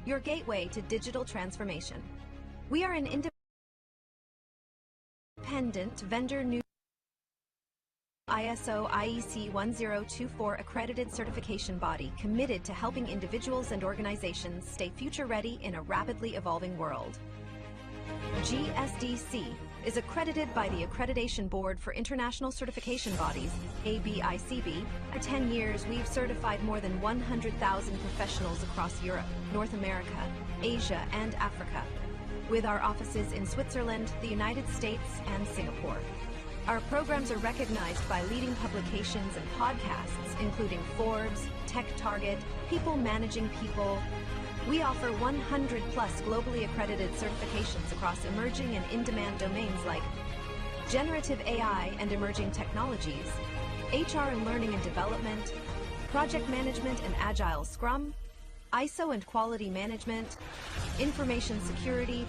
your gateway to digital transformation. We are an independent vendor neutral ISO IEC 1024 accredited certification body committed to helping individuals and organizations stay future ready in a rapidly evolving world. GSDC is accredited by the Accreditation Board for International Certification Bodies, ABICB. For 10 years, we've certified more than 100,000 professionals across Europe, North America, Asia, and Africa, with our offices in Switzerland, the United States, and Singapore. Our programs are recognized by leading publications and podcasts, including Forbes, Tech Target, People Managing People. We offer 100+ globally accredited certifications across emerging and in-demand domains like Generative AI and Emerging Technologies, HR and Learning and Development, Project Management and Agile Scrum, ISO and Quality Management, Information Security.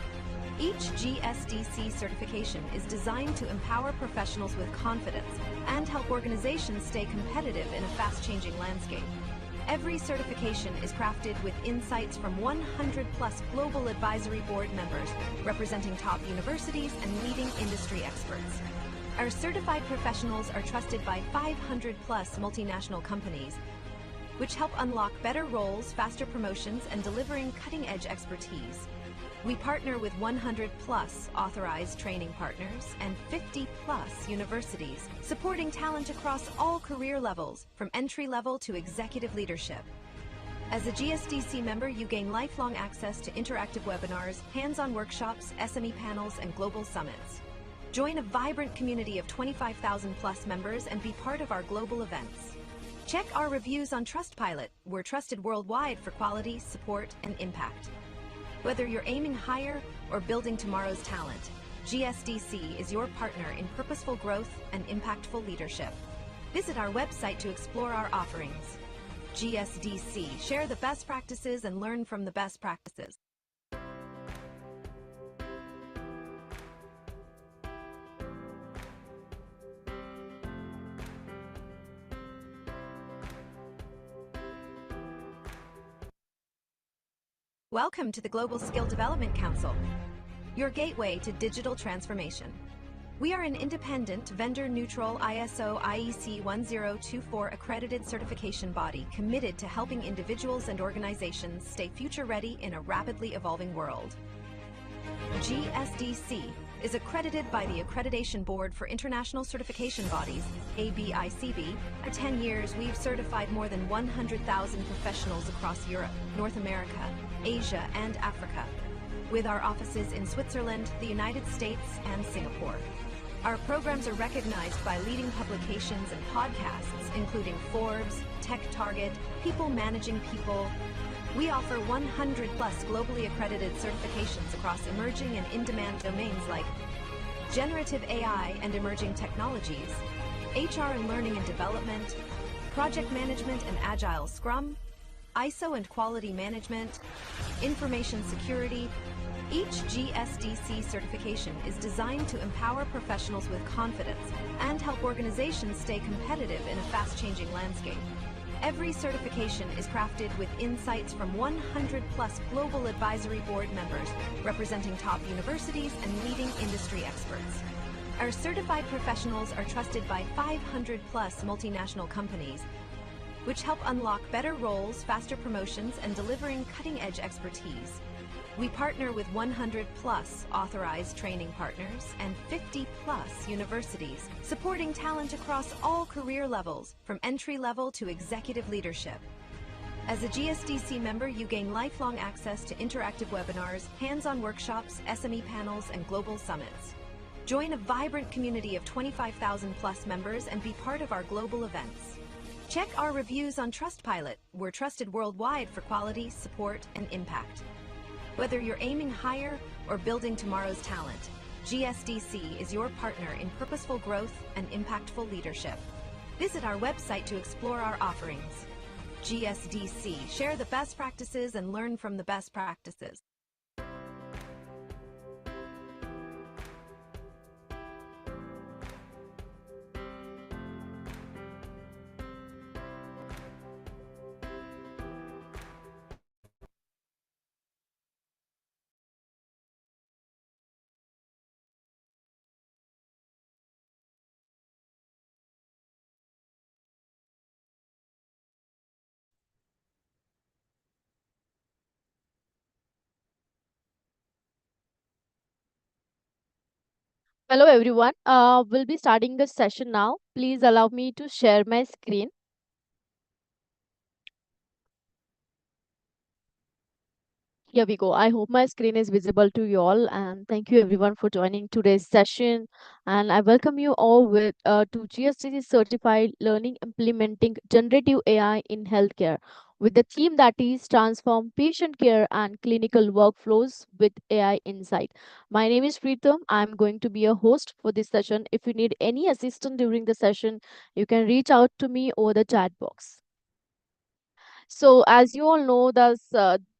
Each GSDC certification is designed to empower professionals with confidence and help organizations stay competitive in a fast-changing landscape. Every certification is crafted with insights from 100+ global advisory board members representing top universities and leading industry experts. Our certified professionals are trusted by 500+ multinational companies, which help unlock better roles, faster promotions, and delivering cutting-edge expertise. We partner with 100+ authorized training partners and 50+ universities, supporting talent across all career levels, from entry-level to executive leadership. As a GSDC member, you gain lifelong access to interactive webinars, hands-on workshops, SME panels, and global summits. Join a vibrant community of 25,000+ members and be part of our global events. Check our reviews on Trustpilot. We're trusted worldwide for quality, support, and impact. Whether you're aiming higher or building tomorrow's talent, GSDC is your partner in purposeful growth and impactful leadership. Visit our website to explore our offerings. GSDC, share the best practices and learn from the best practices. Welcome to the Global Skill Development Council, your gateway to digital transformation. We are an independent, vendor-neutral ISO IEC 1024 accredited certification body committed to helping individuals and organizations stay future-ready in a rapidly evolving world. GSDC is accredited by the Accreditation Board for International Certification Bodies, ABICB. For 10 years, we've certified more than 100,000 professionals across Europe, North America, Asia, and Africa, with our offices in Switzerland, the United States, and Singapore. Our programs are recognized by leading publications and podcasts, including Forbes, Tech Target, People Managing People. We offer 100+ globally accredited certifications across emerging and in-demand domains like Generative AI and Emerging Technologies, HR and Learning and Development, Project Management and Agile Scrum, ISO and Quality Management, Information Security. Each GSDC certification is designed to empower professionals with confidence and help organizations stay competitive in a fast-changing landscape. Every certification is crafted with insights from 100+ global advisory board members representing top universities and leading industry experts. Our certified professionals are trusted by 500+ multinational companies, which help unlock better roles, faster promotions, and delivering cutting-edge expertise. We partner with 100+ authorized training partners and 50+ universities, supporting talent across all career levels, from entry-level to executive leadership. As a GSDC member, you gain lifelong access to interactive webinars, hands-on workshops, SME panels, and global summits. Join a vibrant community of 25,000+ members and be part of our global events. Check our reviews on Trustpilot. We're trusted worldwide for quality, support, and impact. Whether you're aiming higher or building tomorrow's talent, GSDC is your partner in purposeful growth and impactful leadership. Visit our website to explore our offerings. GSDC, share the best practices and learn from the best practices. Hello everyone. We'll be starting the session now. Please allow me to share my screen. Here we go. I hope my screen is visible to you all, and thank you everyone for joining today's session. And I welcome you all with to GSDC Certified Learning Implementing Generative AI in Healthcare, with the theme that is transform patient care and clinical workflows with AI insight. My name is Preetham. I'm going to be a host for this session. If you need any assistance during the session, you can reach out to me over the chat box. So, as you all know,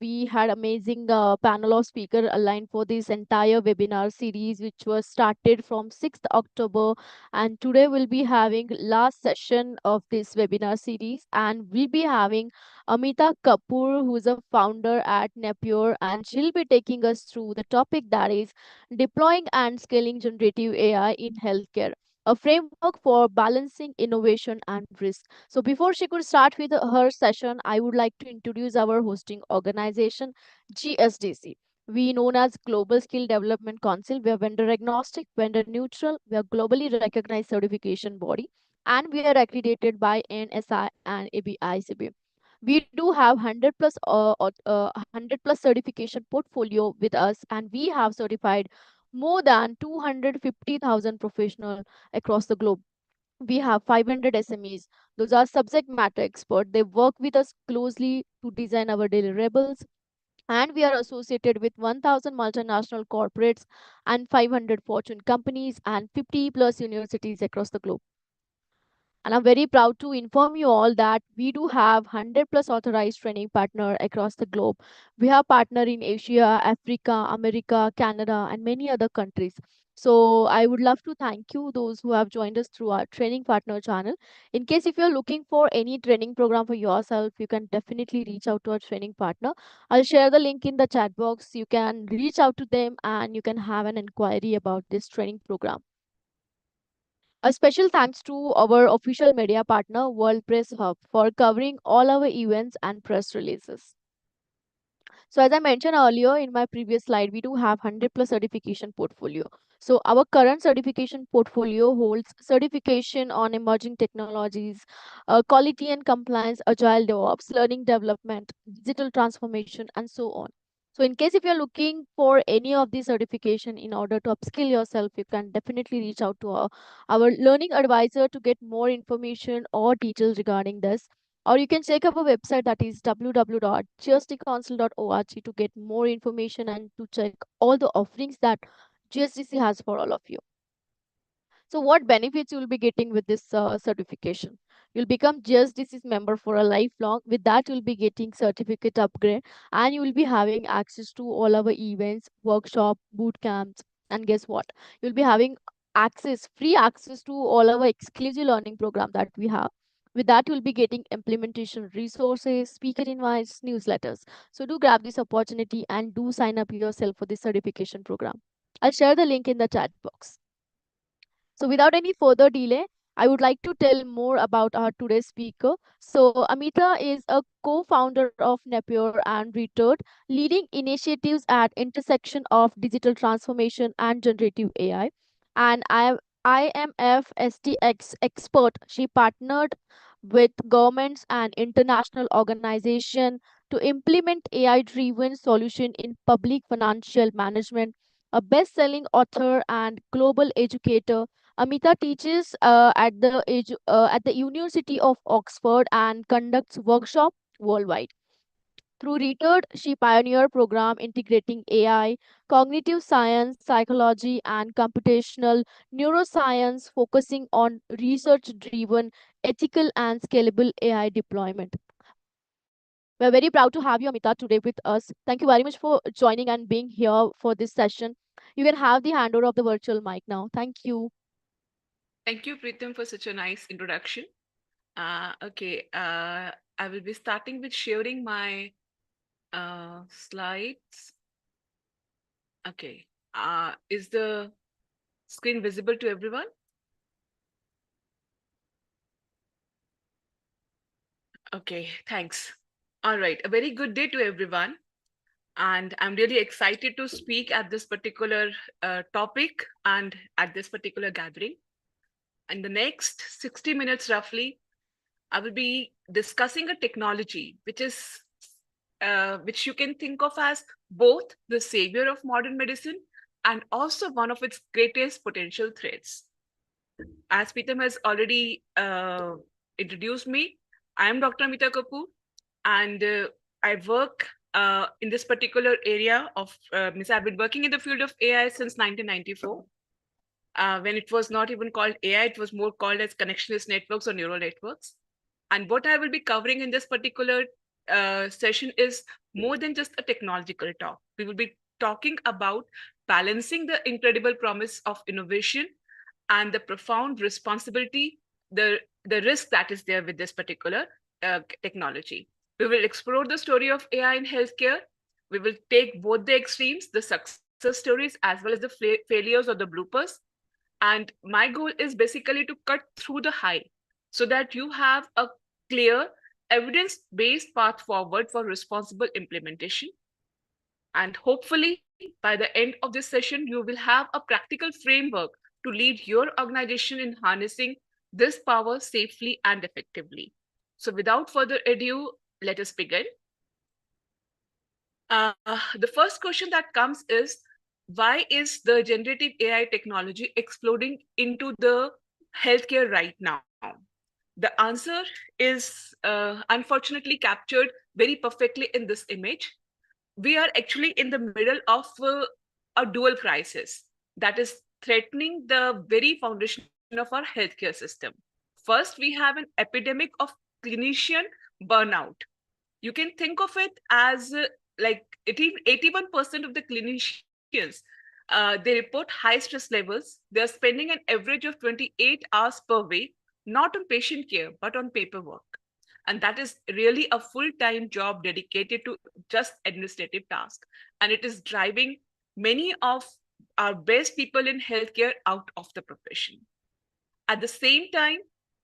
we had amazing panel of speaker aligned for this entire webinar series, which was started from 6th October, and today we'll be having last session of this webinar series, and we'll be having Amita Kapoor, who is a founder at Napier, and she'll be taking us through the topic that is deploying and scaling generative AI in healthcare, a framework for balancing innovation and risk. So before she could start with her session, I would like to introduce our hosting organization, GSDC. We known as Global Skill Development Council. We are vendor agnostic, vendor neutral. We are globally recognized certification body, and we are accredited by NSI and ABICB. We do have 100 plus certification portfolio with us, and we have certified more than 250,000 professionals across the globe. We have 500 SMEs. Those are subject matter experts. They work with us closely to design our deliverables. And we are associated with 1,000 multinational corporates and 500 Fortune companies and 50 plus universities across the globe. And I'm very proud to inform you all that we do have 100 plus authorized training partner across the globe. We have partner in Asia, Africa, America, Canada, and many other countries. So I would love to thank you those who have joined us through our training partner channel. In case if you're looking for any training program for yourself, you can definitely reach out to our training partner. I'll share the link in the chat box. You can reach out to them and you can have an inquiry about this training program. A special thanks to our official media partner, World Press Hub, for covering all our events and press releases. So as I mentioned earlier in my previous slide, we do have 100 plus certification portfolio. So our current certification portfolio holds certification on emerging technologies, quality and compliance, agile DevOps, learning development, digital transformation, and so on. So in case if you're looking for any of these certification in order to upskill yourself, you can definitely reach out to our learning advisor to get more information or details regarding this, or you can check our website that is www.gsdcouncil.org to get more information and to check all the offerings that GSDC has for all of you. So, what benefits you will be getting with this certification? You'll become GSDC's member for a lifelong. With that, you'll be getting certificate upgrade, and you will be having access to all our events, workshop, boot camps, and guess what? You'll be having free access to all our exclusive learning program that we have. With that, you'll be getting implementation resources, speaker invites, newsletters. So do grab this opportunity and do sign up yourself for this certification program. I'll share the link in the chat box. So, without any further delay, I would like to tell more about our today's speaker. So, Amita is a co-founder of Napier and Retard, leading initiatives at intersection of digital transformation and generative AI. And IMF STX expert. She partnered with governments and international organizations to implement AI-driven solution in public financial management. A best-selling author and global educator, Amita teaches at the University of Oxford and conducts workshops worldwide. Through Retard, she pioneered program integrating AI, cognitive science, psychology, and computational neuroscience, focusing on research-driven, ethical, and scalable AI deployment. We're very proud to have you, Amita, today with us. Thank you very much for joining and being here for this session. You can have the handover of the virtual mic now. Thank you. Thank you, Pritham, for such a nice introduction. Okay, I will be starting with sharing my slides. Okay, is the screen visible to everyone? Okay, thanks. All right, a very good day to everyone. And I'm really excited to speak at this particular topic and at this particular gathering. In the next 60 minutes, roughly, I will be discussing a technology which you can think of as both the savior of modern medicine and also one of its greatest potential threats. As Pritam has already introduced me, I am Dr. Amita Kapoor, and I work in this particular area of, I've been working in the field of AI since 1994. When it was not even called AI, it was more called as connectionless networks or neural networks. And what I will be covering in this particular session is more than just a technological talk. We will be talking about balancing the incredible promise of innovation and the profound responsibility, the risk that is there with this particular technology. We will explore the story of AI in healthcare. We will take both the extremes, the success stories as well as the failures or the bloopers. And my goal is basically to cut through the hype so that you have a clear, evidence-based path forward for responsible implementation. And hopefully, by the end of this session, you will have a practical framework to lead your organization in harnessing this power safely and effectively. So without further ado, let us begin. The first question that comes is, why is the generative AI technology exploding into the healthcare right now? The answer is unfortunately captured very perfectly in this image. We are actually in the middle of a dual crisis that is threatening the very foundation of our healthcare system. First, we have an epidemic of clinician burnout. You can think of it as like 81% of the clinicians, they report high stress levels. They're spending an average of 28 hours per week, not on patient care, but on paperwork. And that is really a full-time job dedicated to just administrative tasks. And it is driving many of our best people in healthcare out of the profession. At the same time,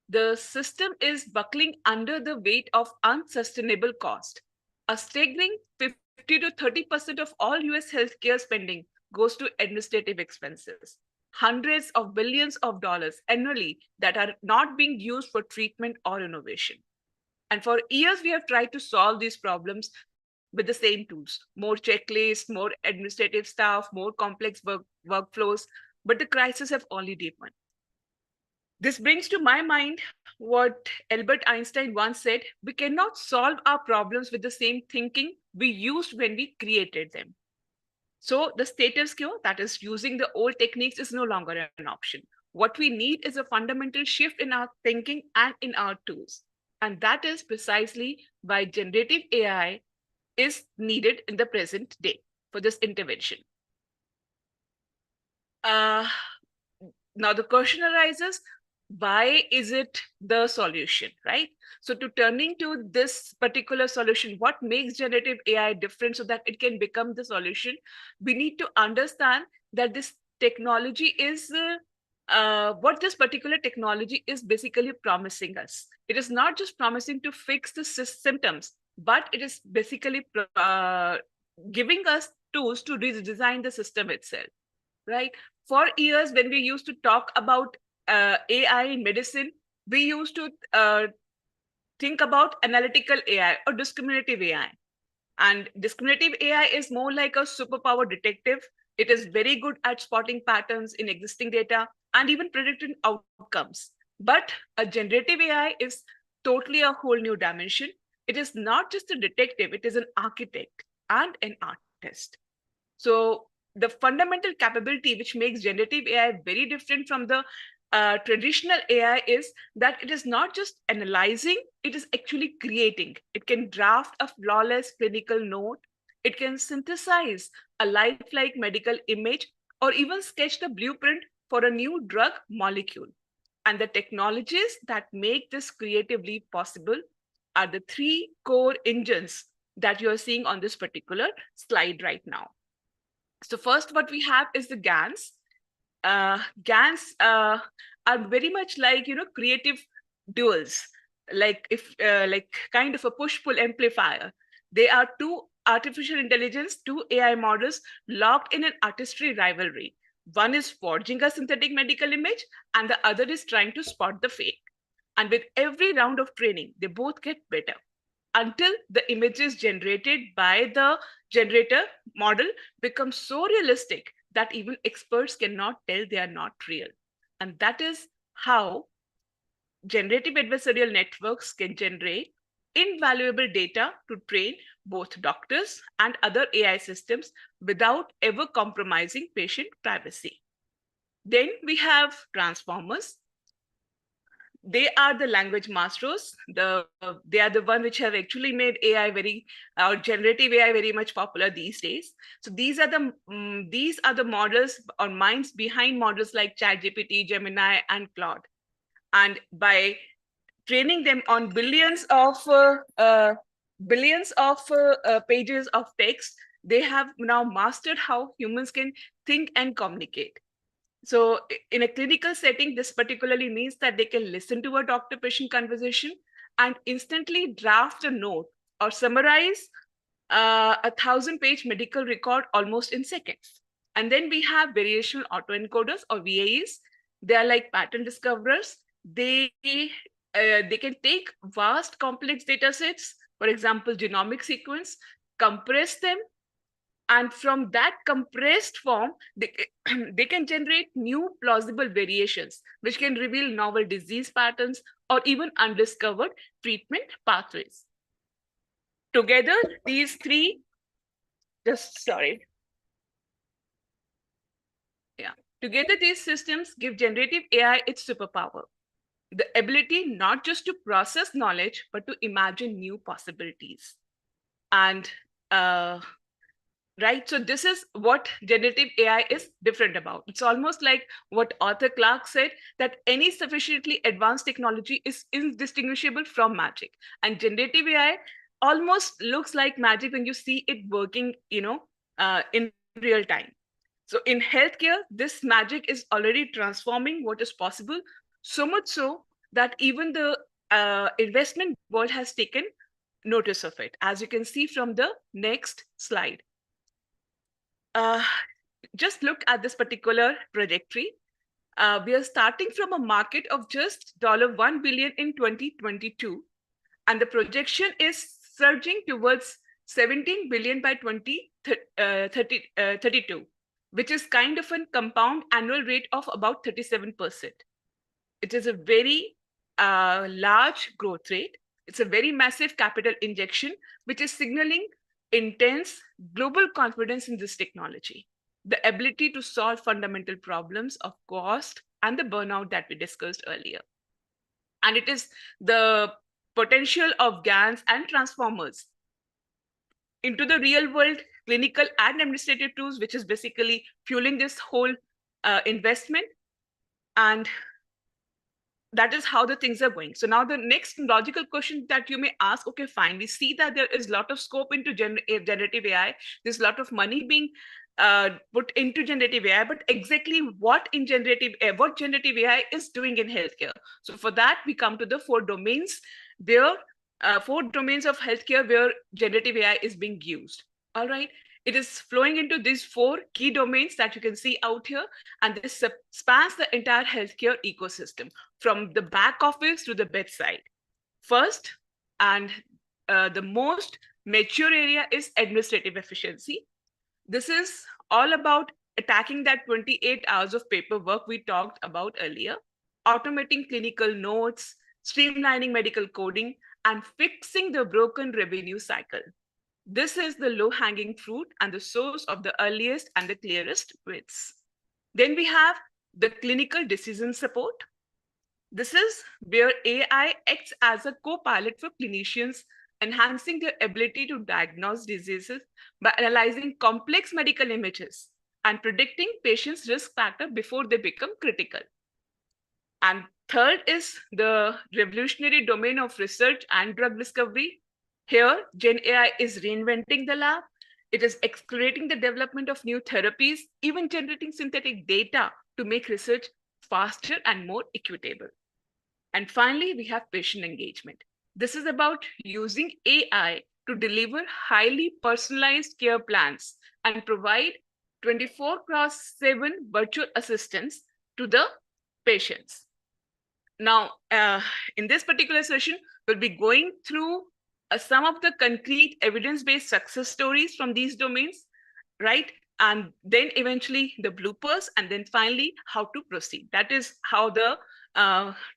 the system is buckling under the weight of unsustainable cost. A staggering 50 to 30% of all US healthcare spending goes to administrative expenses, hundreds of billions of dollars annually that are not being used for treatment or innovation. And for years, we have tried to solve these problems with the same tools: more checklists, more administrative staff, more complex workflows, but the crises have only deepened. This brings to my mind what Albert Einstein once said: we cannot solve our problems with the same thinking we used when we created them. So the status quo, that is using the old techniques, is no longer an option. What we need is a fundamental shift in our thinking and in our tools. And that is precisely why generative AI is needed in the present day for this intervention. Now the question arises, why is it the solution, right? So to turning to this particular solution, what makes generative AI different so that it can become the solution? We need to understand that this technology is what this particular technology is basically promising us. It is not just promising to fix the symptoms, but it is basically giving us tools to redesign the system itself, right? For years, when we used to talk about AI in medicine, we used to think about analytical AI or discriminative AI. And discriminative AI is more like a superpower detective. It is very good at spotting patterns in existing data and even predicting outcomes. But a generative AI is totally a whole new dimension. It is not just a detective, it is an architect and an artist. So the fundamental capability which makes generative AI very different from the traditional AI is that it is not just analyzing, it is actually creating. It can draft a flawless clinical note. It can synthesize a lifelike medical image or even sketch the blueprint for a new drug molecule. And the technologies that make this creatively possible are the three core engines that you're seeing on this particular slide right now. So first, what we have is the GANs. GANs are very much like, creative duels, like kind of a push-pull amplifier. They are two artificial intelligence, two AI models locked in an artistry rivalry. One is forging a synthetic medical image, and the other is trying to spot the fake. And with every round of training, they both get better until the images generated by the generator model become so realistic that even experts cannot tell they are not real. And that is how generative adversarial networks can generate invaluable data to train both doctors and other AI systems without ever compromising patient privacy. Then we have transformers. They are the language masters. They are the one which have actually made AI very or generative AI very much popular these days. So these are the models or minds behind models like ChatGPT, Gemini, and Claude. And by training them on billions of pages of text, they have now mastered how humans can think and communicate. So in a clinical setting, this particularly means that they can listen to a doctor-patient conversation and instantly draft a note or summarize a 1,000-page medical record almost in seconds. And then we have variational autoencoders or VAEs. They are like pattern discoverers. They can take vast complex data sets, for example, genomic sequence, compress them, and from that compressed form, they can generate new plausible variations, which can reveal novel disease patterns or even undiscovered treatment pathways. Together, these three, sorry. Yeah. Together, these systems give generative AI its superpower, the ability not just to process knowledge, but to imagine new possibilities. And right, so this is what generative AI is different about. It's almost like what Arthur Clarke said, that any sufficiently advanced technology is indistinguishable from magic. And generative AI almost looks like magic when you see it working, in real time. So in healthcare, this magic is already transforming what is possible, so much so that even the investment world has taken notice of it, as you can see from the next slide. Just look at this particular trajectory. We are starting from a market of just $1 billion in 2022, and the projection is surging towards 17 billion by 2032, which is kind of a compound annual rate of about 37%. It is a very large growth rate. It's a very massive capital injection, which is signaling intense global confidence in this technology, the ability to solve fundamental problems of cost and the burnout that we discussed earlier. And it is the potential of GANs and transformers into the real world clinical and administrative tools, which is basically fueling this whole investment. And that is how the things are going. So now the next logical question that you may ask, okay, fine, we see that there is a lot of scope into generative AI. There's a lot of money being put into generative AI, but exactly what generative AI is doing in healthcare. So for that, we come to the four domains of healthcare where generative AI is being used. All right. It is flowing into these four key domains that you can see out here, and this spans the entire healthcare ecosystem from the back office to the bedside. First, and the most mature area is administrative efficiency. This is all about attacking that 28 hours of paperwork we talked about earlier, automating clinical notes, streamlining medical coding, and fixing the broken revenue cycle. This is the low-hanging fruit and the source of the earliest and the clearest wins. Then we have the clinical decision support. This is where AI acts as a co-pilot for clinicians, enhancing their ability to diagnose diseases by analyzing complex medical images and predicting patients' risk factor before they become critical. And third is the revolutionary domain of research and drug discovery. Here, Gen AI is reinventing the lab. It is accelerating the development of new therapies, even generating synthetic data to make research faster and more equitable. And finally, we have patient engagement. This is about using AI to deliver highly personalized care plans and provide 24/7 virtual assistance to the patients. Now, in this particular session, we'll be going through some of the concrete evidence-based success stories from these domains, right? And then eventually the bloopers, and then finally how to proceed. That is how the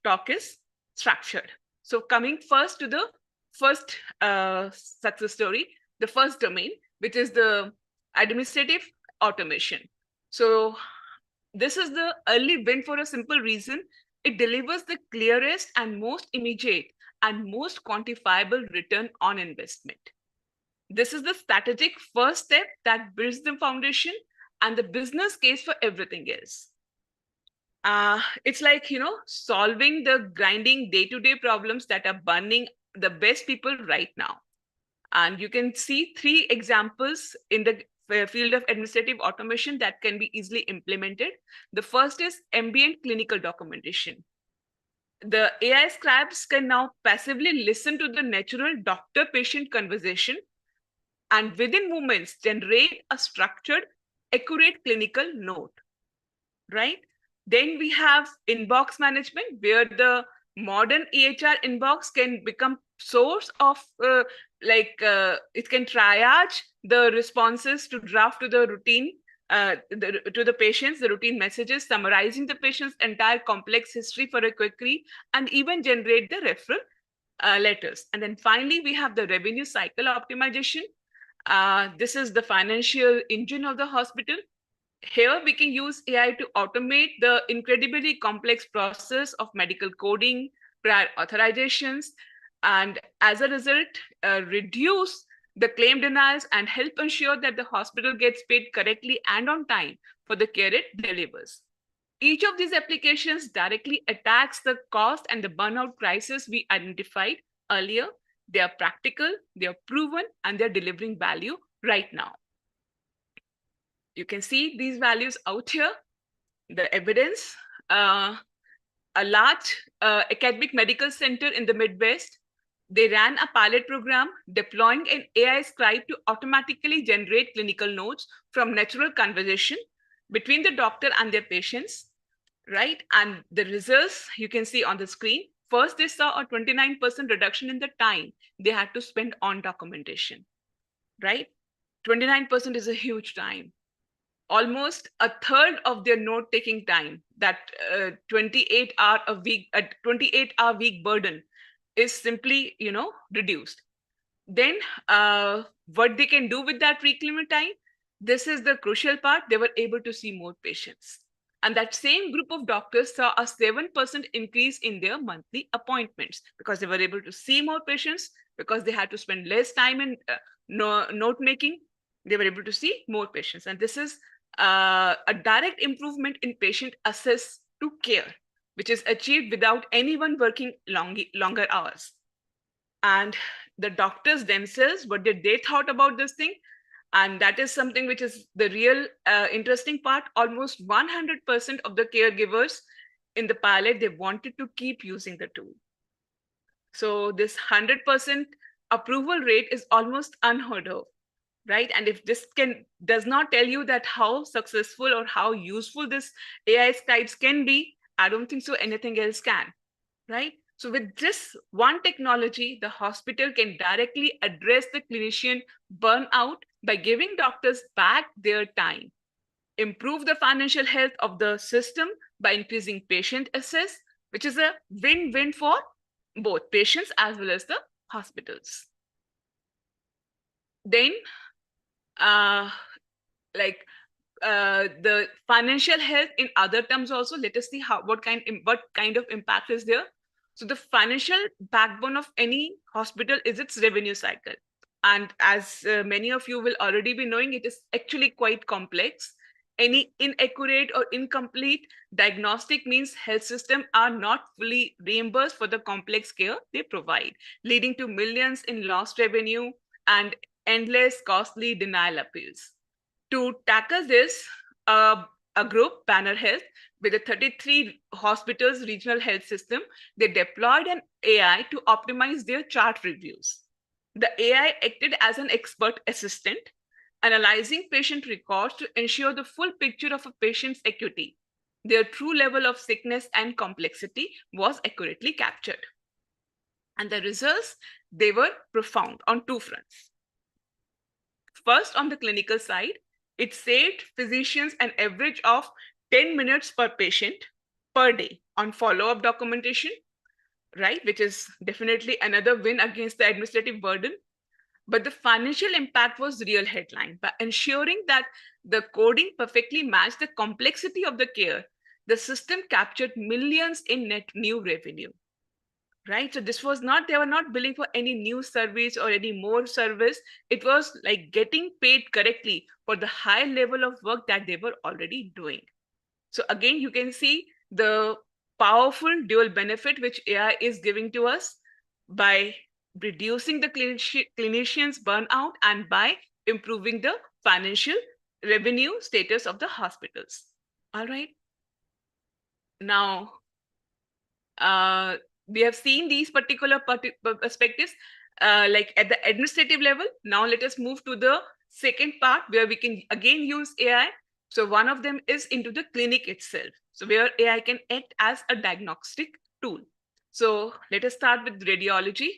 talk is structured. So coming first to the first success story, the first domain, which is the administrative automation. So this is the early win for a simple reason. It delivers the clearest and most immediate and most quantifiable return on investment. This is the strategic first step that builds the foundation and the business case for everything else. It's like, solving the grinding day-to-day problems that are burning the best people right now. And you can see 3 examples in the field of administrative automation that can be easily implemented. The first is ambient clinical documentation. The AI scribes can now passively listen to the natural doctor-patient conversation and within moments generate a structured, accurate clinical note, right? Then we have inbox management, where the modern EHR inbox can become source of it can triage the responses to draft to the routine to the patients, the routine messages, summarizing the patient's entire complex history for a quick read, and even generate the referral letters. And then finally, we have the revenue cycle optimization. This is the financial engine of the hospital. Here we can use AI to automate the incredibly complex process of medical coding, prior authorizations, and as a result, reduce the claim denials and help ensure that the hospital gets paid correctly and on time for the care it delivers. Each of these applications directly attacks the cost and the burnout crisis we identified earlier. They are practical, they are proven, and they're delivering value right now. You can see these values out here, the evidence. A large academic medical center in the Midwest, they ran a pilot program deploying an AI scribe to automatically generate clinical notes from natural conversation between the doctor and their patients, right? And the results you can see on the screen. First, they saw a 29% reduction in the time they had to spend on documentation, right? 29% is a huge time. Almost a third of their note-taking time, that 28-hour week burden, is simply, reduced. Then what they can do with that reclaiming time, this is the crucial part. They were able to see more patients. And that same group of doctors saw a 7% increase in their monthly appointments because they were able to see more patients, because they had to spend less time in note making. They were able to see more patients. And this is a direct improvement in patient access to care, which is achieved without anyone working longer hours. And the doctors themselves, what did they thought about this thing? And that is something which is the real interesting part. Almost 100% of the caregivers in the pilot, they wanted to keep using the tool. So this 100% approval rate is almost unheard of, right? And if this does not tell you that how successful or how useful this AI scribes can be, I don't think so anything else can, right? So with this one technology, the hospital can directly address the clinician burnout by giving doctors back their time, improve the financial health of the system by increasing patient access, which is a win-win for both patients as well as the hospitals. Then the financial health in other terms also, let us see what kind of impact is there. So the financial backbone of any hospital is its revenue cycle. And as many of you will already be knowing, it is actually quite complex. Any inaccurate or incomplete diagnostic means health systems are not fully reimbursed for the complex care they provide, leading to millions in lost revenue and endless costly denial appeals. To tackle this, a group, Banner Health, with a 33 hospitals regional health system, they deployed an AI to optimize their chart reviews. The AI acted as an expert assistant, analyzing patient records to ensure the full picture of a patient's acuity. Their true level of sickness and complexity was accurately captured. And the results, they were profound on two fronts. First, on the clinical side, it saved physicians an average of 10 minutes per patient per day on follow-up documentation, right? Which is definitely another win against the administrative burden. But the financial impact was real headline. By ensuring that the coding perfectly matched the complexity of the care, the system captured millions in net new revenue. Right, so this was not, they were not billing for any new service or any more service. It was like getting paid correctly for the high level of work that they were already doing. So again, you can see the powerful dual benefit which AI is giving to us by reducing the clinicians burnout and by improving the financial revenue status of the hospitals. All right, now we have seen these particular perspectives like at the administrative level. Now let us move to the second part where we can again use AI. So one of them is into the clinic itself. So where AI can act as a diagnostic tool. So let us start with radiology.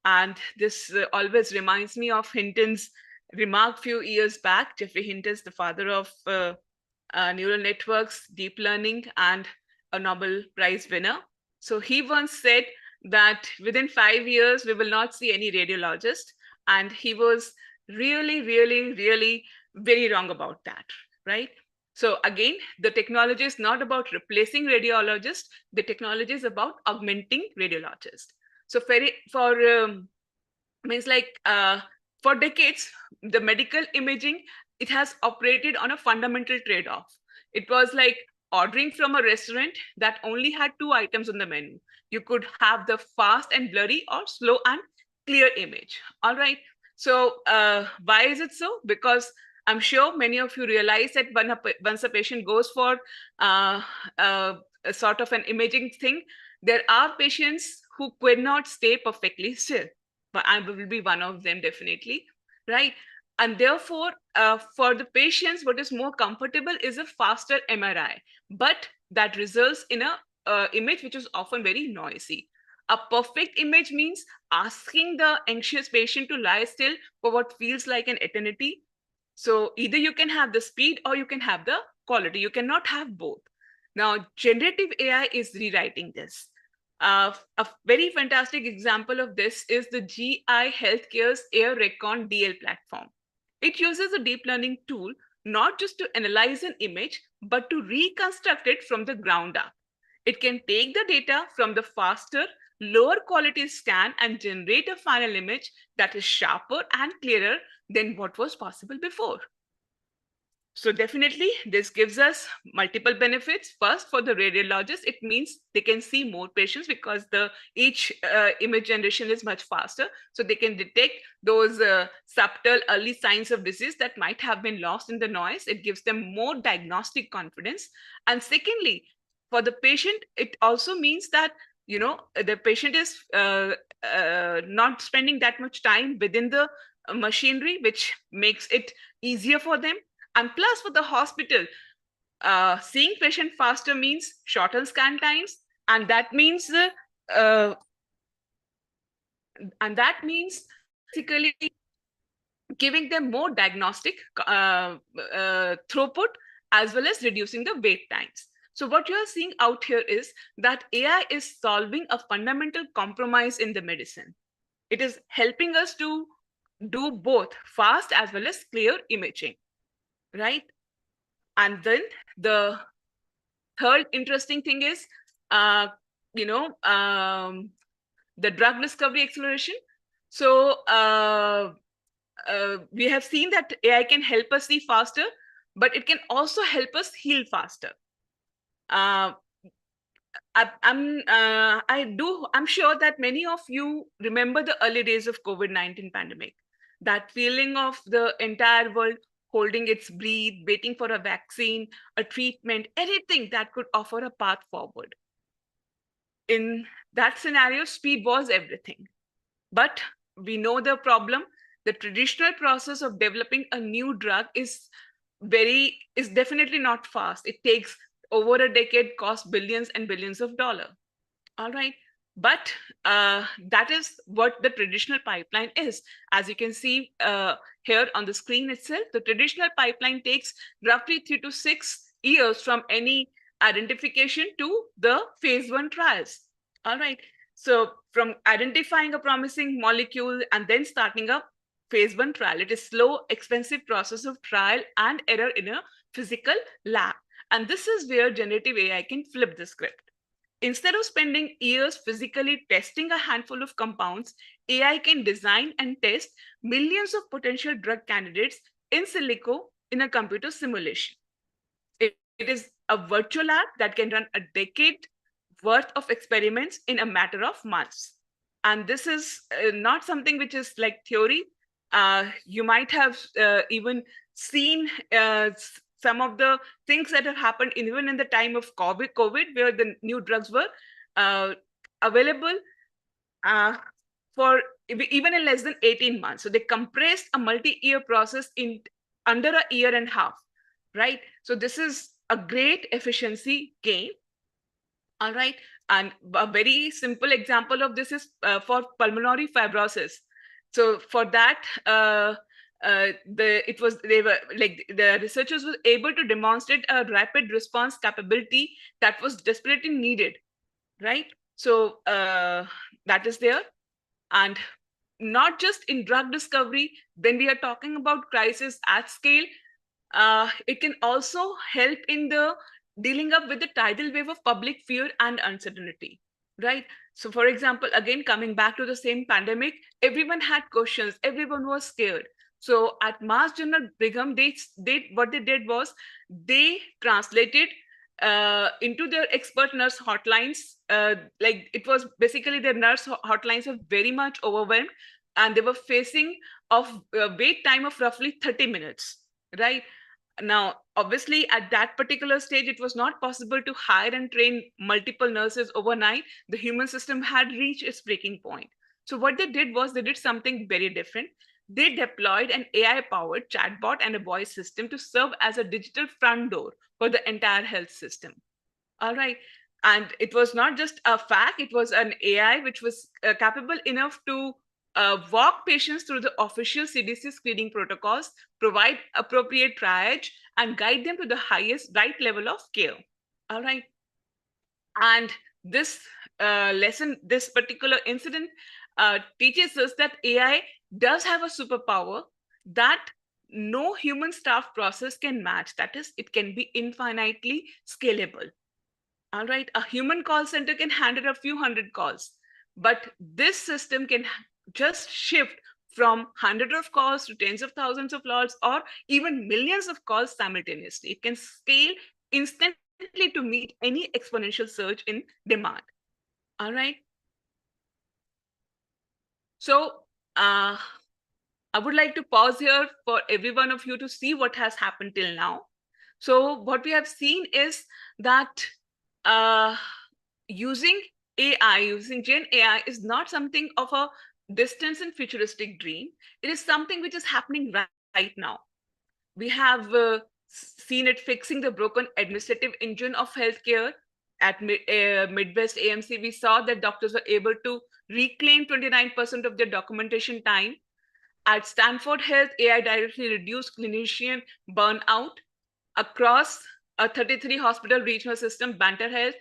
And this always reminds me of Hinton's remark few years back. Jeffrey Hinton, the father of neural networks, deep learning, and a Nobel Prize winner. So he once said that within 5 years, we will not see any radiologist. And he was really, really, really very wrong about that, right? So again, the technology is not about replacing radiologists. The technology is about augmenting radiologists. So means like for decades, the medical imaging, it has operated on a fundamental trade-off. It was like ordering from a restaurant that only had 2 items on the menu. You could have the fast and blurry or slow and clear image. All right. So why is it so? Because I'm sure many of you realize that once a patient goes for a sort of an imaging thing, there are patients who could not stay perfectly still. But I will be one of them definitely, right? And therefore, for the patients, what is more comfortable is a faster MRI, but that results in a image which is often very noisy. A perfect image means asking the anxious patient to lie still for what feels like an eternity. So either you can have the speed or you can have the quality. You cannot have both. Now, generative AI is rewriting this. A very fantastic example of this is the GI Healthcare's Air Recon DL platform. It uses a deep learning tool not just to analyze an image, but to reconstruct it from the ground up. It can take the data from the faster, lower quality scan and generate a final image that is sharper and clearer than what was possible before. So definitely, this gives us multiple benefits. First, for the radiologist, it means they can see more patients because each image generation is much faster. So they can detect those subtle early signs of disease that might have been lost in the noise. It gives them more diagnostic confidence. And secondly, for the patient, it also means that the patient is not spending that much time within the machinery, which makes it easier for them. And plus, for the hospital, seeing patient faster means shorter scan times, and that means basically giving them more diagnostic throughput as well as reducing the wait times. So what you are seeing out here is that AI is solving a fundamental compromise in the medicine. It is helping us to do both fast as well as clear imaging, right? And then the third interesting thing is, the drug discovery acceleration. So we have seen that AI can help us see faster, but it can also help us heal faster. I'm sure that many of you remember the early days of COVID-19 pandemic. That feeling of the entire world holding its breath, waiting for a vaccine, a treatment, anything that could offer a path forward. In that scenario, speed was everything. But we know the problem. The traditional process of developing a new drug is definitely not fast. It takes over a decade, costs billions and billions of dollars. All right. But that is what the traditional pipeline is. As you can see here on the screen itself, the traditional pipeline takes roughly 3 to 6 years from any identification to the phase 1 trials. All right. So from identifying a promising molecule and then starting a phase 1 trial, it is slow, expensive process of trial and error in a physical lab. And this is where generative AI can flip the script. Instead of spending years physically testing a handful of compounds, AI can design and test millions of potential drug candidates in silico in a computer simulation. It is a virtual lab that can run a decade worth of experiments in a matter of months. And this is not something which is like theory. You might have even seen some of the things that have happened even in the time of COVID, where the new drugs were available for even in less than 18 months. So they compressed a multi-year process in under a year and a half, right? So this is a great efficiency gain. All right. And a very simple example of this is for pulmonary fibrosis. So for that, the researchers were able to demonstrate a rapid response capability that was desperately needed, right? So that is there. And not just in drug discovery, when we are talking about crisis at scale, it can also help in the dealing up with the tidal wave of public fear and uncertainty, right? So for example, again, coming back to the same pandemic, everyone had questions, everyone was scared. So at Mass General Brigham, what they did was they translated into their expert nurse hotlines. Like it was basically their nurse hotlines were very much overwhelmed, and they were facing of wait time of roughly 30 minutes, right? Now, obviously, at that particular stage, it was not possible to hire and train multiple nurses overnight. The human system had reached its breaking point. So what they did was they did something very different. They deployed an AI-powered chatbot and a voice system to serve as a digital front door for the entire health system. All right. And it was not just a fact, it was an AI which was capable enough to walk patients through the official CDC screening protocols, provide appropriate triage, and guide them to the highest right level of care. All right. And this this particular incident teaches us that AI does have a superpower that no human staff process can match. That is, it can be infinitely scalable. All right, a human call center can handle a few hundred calls, but this system can just shift from hundreds of calls to tens of thousands of calls or even millions of calls simultaneously. It can scale instantly to meet any exponential surge in demand. All right. So I would like to pause here for every one of you to see what has happened till now. So what we have seen is that using AI, using Gen AI is not something of a distant and futuristic dream. It is something which is happening right now. We have seen it fixing the broken administrative engine of healthcare. At Midwest AMC, we saw that doctors were able to reclaim 29% of their documentation time. At Stanford Health, AI directly reduced clinician burnout. Across a 33 hospital regional system, Banter Health,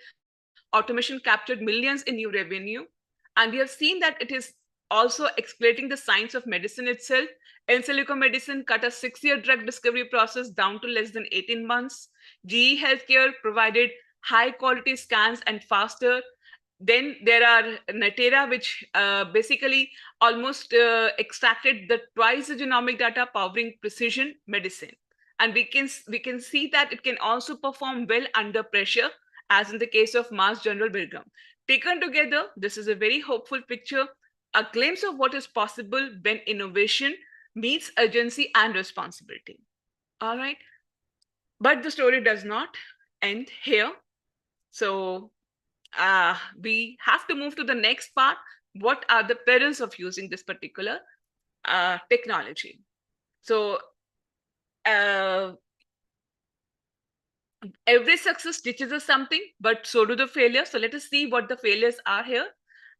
automation captured millions in new revenue. And we have seen that it is also exploiting the science of medicine itself. In silico medicine cut a 6-year drug discovery process down to less than 18 months. GE Healthcare provided high quality scans and faster. Then there are Natera, which basically almost extracted the twice the genomic data powering precision medicine. And we can see that it can also perform well under pressure, as in the case of Mass General Brigham. Taken together, this is a very hopeful picture, a glimpse of what is possible when innovation meets urgency and responsibility. All right. But the story does not end here. So we have to move to the next part. what are the perils of using this particular technology. So every success teaches us something, but so do the failures. So let us see what the failures are here,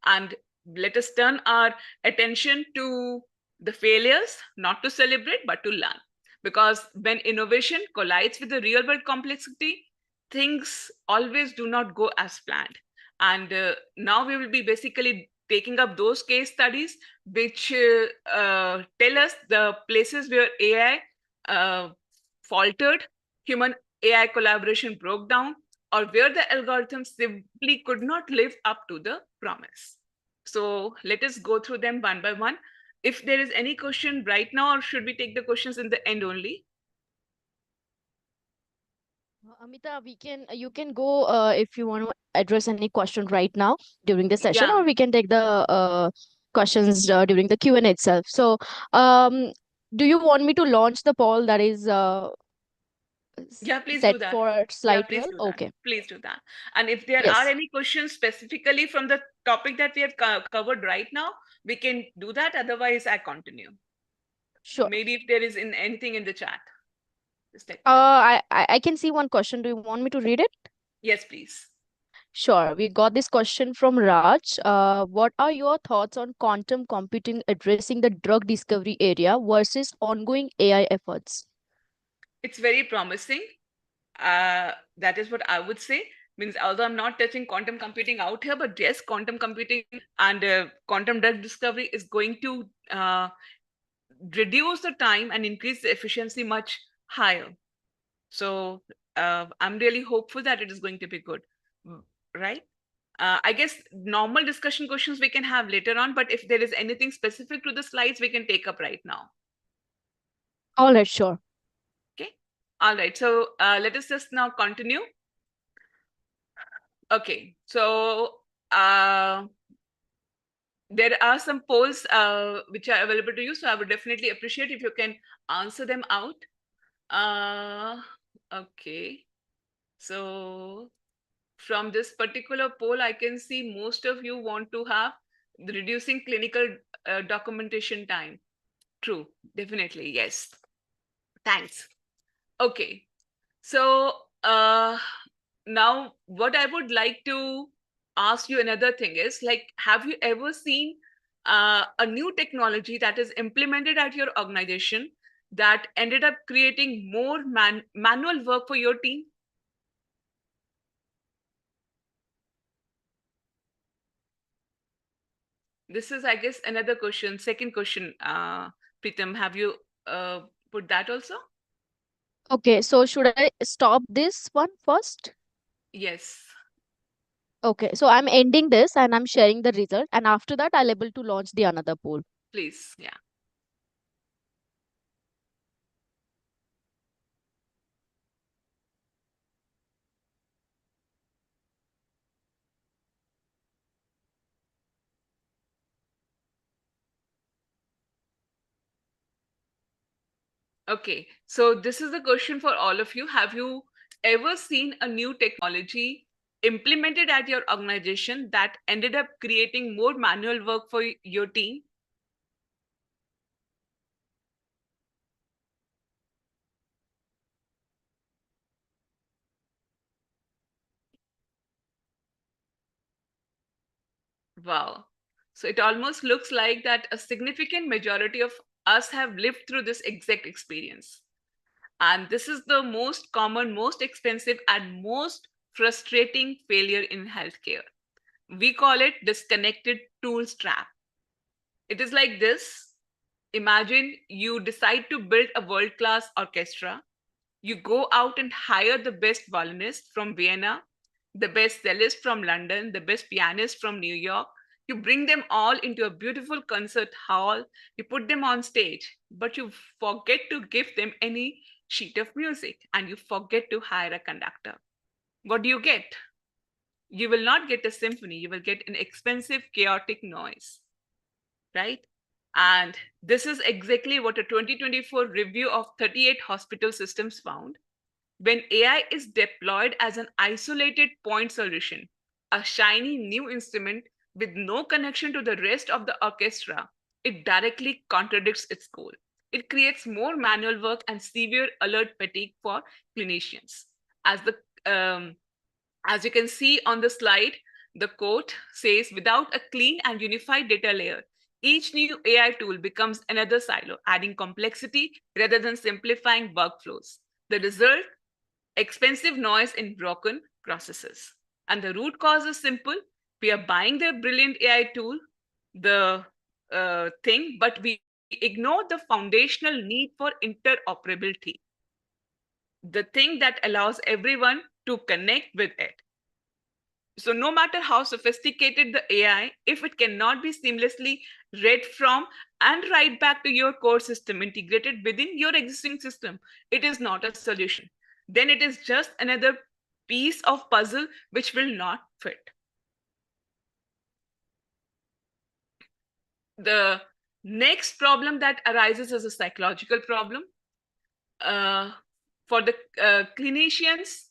and let us turn our attention to the failures, not to celebrate, but to learn. Because when innovation collides with the real world complexity, things always do not go as planned. And now we will be basically taking up those case studies which tell us the places where AI faltered, human AI collaboration broke down, or where the algorithm simply could not live up to the promise. So let us go through them one by one. If there is any question right now, or should we take the questions in the end only? Amita, you can go if you want to address any question right now during the session, Yeah, or we can take the questions during the Q&A itself. So, um, do you want me to launch the poll that is yeah, please do set that. for Yeah, slide please 12? do that. Okay. Please do that. And if there are Yes, any questions specifically from the topic that we have covered right now, we can do that. Otherwise, I continue. sure. Maybe if there is anything in the chat, just let me know. I can see one question. Do you want me to read it? Yes, please. Sure. We got this question from Raj. What are your thoughts on quantum computing addressing the drug discovery area versus ongoing AI efforts? It's very promising. That is what I would say. Means, although I'm not touching quantum computing out here, but yes, quantum computing and quantum drug discovery is going to reduce the time and increase the efficiency much higher. So I'm really hopeful that it is going to be good, right? I guess normal discussion questions we can have later on, but if there is anything specific to the slides, we can take up right now. All right, sure. Okay. All right. So let us just now continue. Okay. So there are some polls which are available to you. So I would definitely appreciate if you can answer them out. Okay. So from this particular poll, I can see most of you want to have the reducing clinical documentation time. True, definitely, yes. Thanks. Okay, so now what I would like to ask you another thing is, like, have you ever seen a new technology that is implemented at your organization that ended up creating more manual work for your team? This is, I guess, another question. Second question, Pritam, have you put that also? Okay, so should I stop this one first? Yes, Okay, so I'm ending this and I'm sharing the result, and after that I'll able to launch the another poll. please. Yeah. Okay, so this is the question for all of you. Have you ever seen a new technology implemented at your organization that ended up creating more manual work for your team? Wow. So it almost looks like that a significant majority of us have lived through this exact experience. And this is the most common, most expensive, and most frustrating failure in healthcare. We call it disconnected tools trap. It is like this. Imagine you decide to build a world class orchestra. You go out and hire the best violinist from Vienna, the best cellist from London, the best pianist from New York. You bring them all into a beautiful concert hall. You put them on stage, but you forget to give them any sheet of music and you forget to hire a conductor. What do you get? You will not get a symphony, you will get an expensive, chaotic noise, right? And this is exactly what a 2024 review of 38 hospital systems found. When AI is deployed as an isolated point solution, a shiny new instrument with no connection to the rest of the orchestra, it directly contradicts its goal. It creates more manual work and severe alert fatigue for clinicians. As the as you can see on the slide, the quote says, without a clean and unified data layer, each new AI tool becomes another silo, adding complexity rather than simplifying workflows. The result, expensive noise in broken processes. And the root cause is simple. We are buying the brilliant AI tool, the thing, but we ignore the foundational need for interoperability, the thing that allows everyone to connect with it. So no matter how sophisticated the AI, if it cannot be seamlessly read from and write back to your core system integrated within your existing system, it is not a solution. Then it is just another piece of puzzle which will not fit. The next problem that arises is a psychological problem. For the clinicians,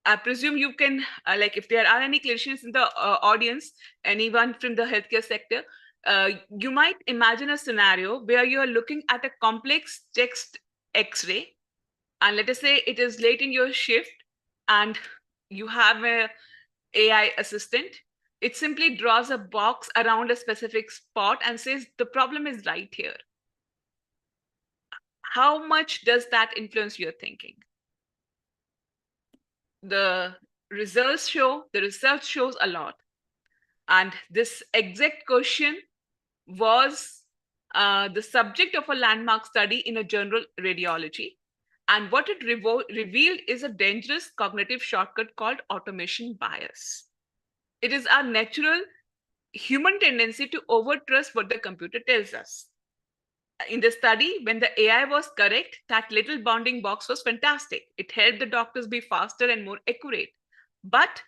I presume you can, like, if there are any clinicians in the audience, anyone from the healthcare sector, you might imagine a scenario where you are looking at a complex text X-ray, and let us say it is late in your shift, and you have a AI assistant. It simply draws a box around a specific spot and says the problem is right here. How much does that influence your thinking? The research shows a lot. And this exact question was the subject of a landmark study in a journal radiology. And what it revealed is a dangerous cognitive shortcut called automation bias. It is our natural human tendency to overtrust what the computer tells us. In the study, when the AI was correct, that little bounding box was fantastic. It helped the doctors be faster and more accurate. But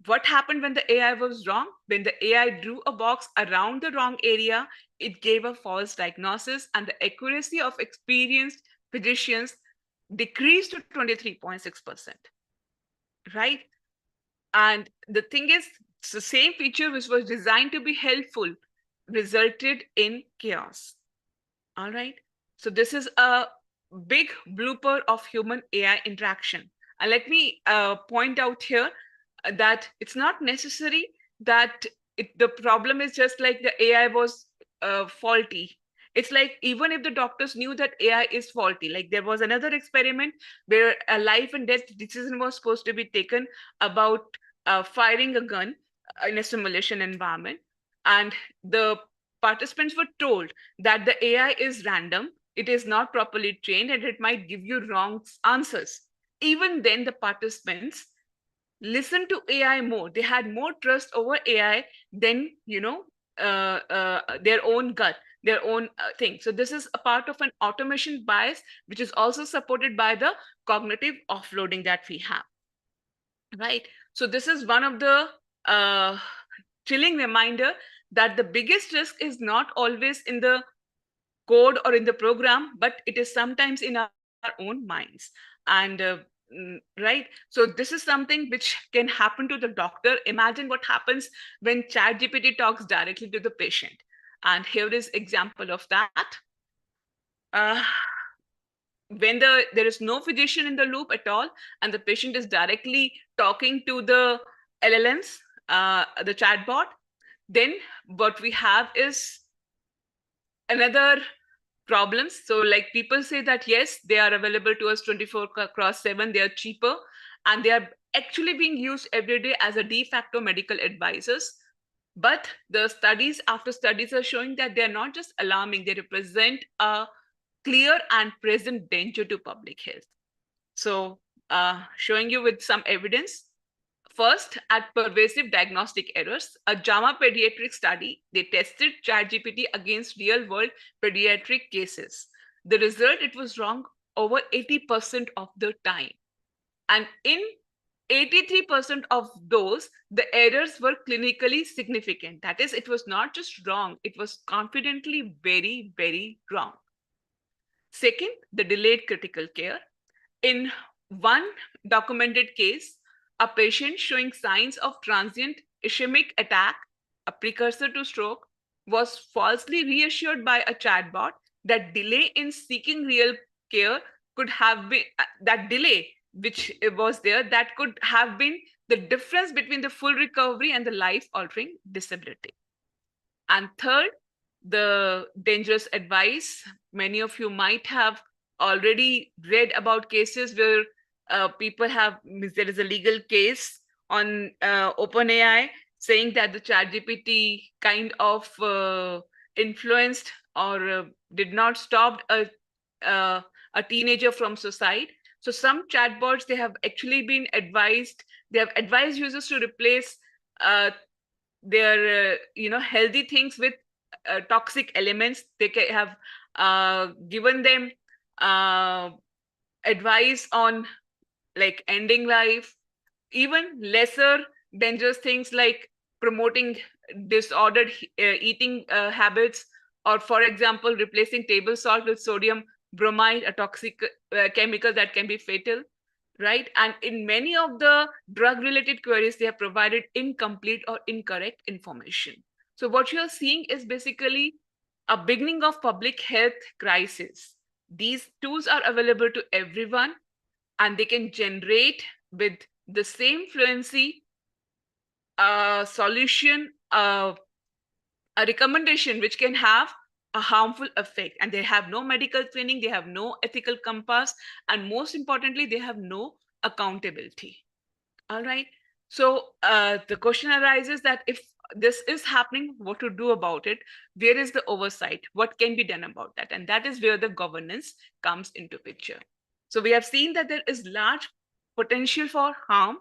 what happened when the AI was wrong? When the AI drew a box around the wrong area, it gave a false diagnosis, and the accuracy of experienced physicians decreased to 23.6%. Right? And the thing is, it's the same feature which was designed to be helpful resulted in chaos. All right. So this is a big blooper of human AI interaction. And let me point out here that it's not necessary that the problem is just like the AI was faulty. It's like even if the doctors knew that AI is faulty, like there was another experiment where a life and death decision was supposed to be taken about firing a gun in a simulation environment. And the participants were told that the AI is random, it is not properly trained, and it might give you wrong answers. Even then, the participants listened to AI more. They had more trust over AI than, their own gut, their own thing. So this is a part of an automation bias, which is also supported by the cognitive offloading that we have. Right. So this is one of the chilling reminder that the biggest risk is not always in the code or in the program, but it is sometimes in our own minds. And right, so this is something which can happen to the doctor. Imagine what happens when ChatGPT talks directly to the patient. And here is example of that. When there is no physician in the loop at all, and the patient is directly talking to the LLMs, the chatbot, then what we have is another problems. So like people say that yes, they are available to us 24/7, they are cheaper, and they are actually being used every day as a de facto medical advisors. But the studies after studies are showing that they're not just alarming, they represent a clear and present danger to public health. So showing you with some evidence. First, at pervasive diagnostic errors, a JAMA pediatric study, they tested ChatGPT against real-world pediatric cases. The result, it was wrong over 80% of the time. And in 83% of those, the errors were clinically significant. That is, it was not just wrong, it was confidently very, very wrong. Second, the delayed critical care. In one documented case, a patient showing signs of transient ischemic attack, a precursor to stroke, was falsely reassured by a chatbot that delay in seeking real care could have been that delay which was there that could have been the difference between the full recovery and the life-altering disability. And third, the dangerous advice. Many of you might have already read about cases where people have, there is a legal case on OpenAI saying that the ChatGPT kind of influenced or did not stop a teenager from suicide. So some chatbots, they have actually been advised, they have advised users to replace their healthy things with toxic elements. They have given them uh, advice on like ending life, even lesser dangerous things like promoting disordered eating habits, or for example replacing table salt with sodium bromide, a toxic chemical that can be fatal, right? And in many of the drug related queries, they have provided incomplete or incorrect information. So what you are seeing is basically a beginning of public health crisis. These tools are available to everyone, and they can generate with the same fluency a solution, a recommendation which can have a harmful effect. And they have no medical training, they have no ethical compass, and most importantly, they have no accountability. All right. So the question arises that if this is happening, what to do about it? Where is the oversight? What can be done about that? And that is where the governance comes into picture. So we have seen that there is large potential for harm,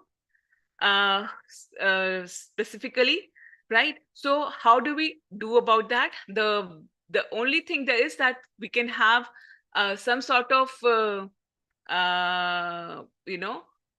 specifically, right? So how do we do about that? The only thing there is that we can have some sort of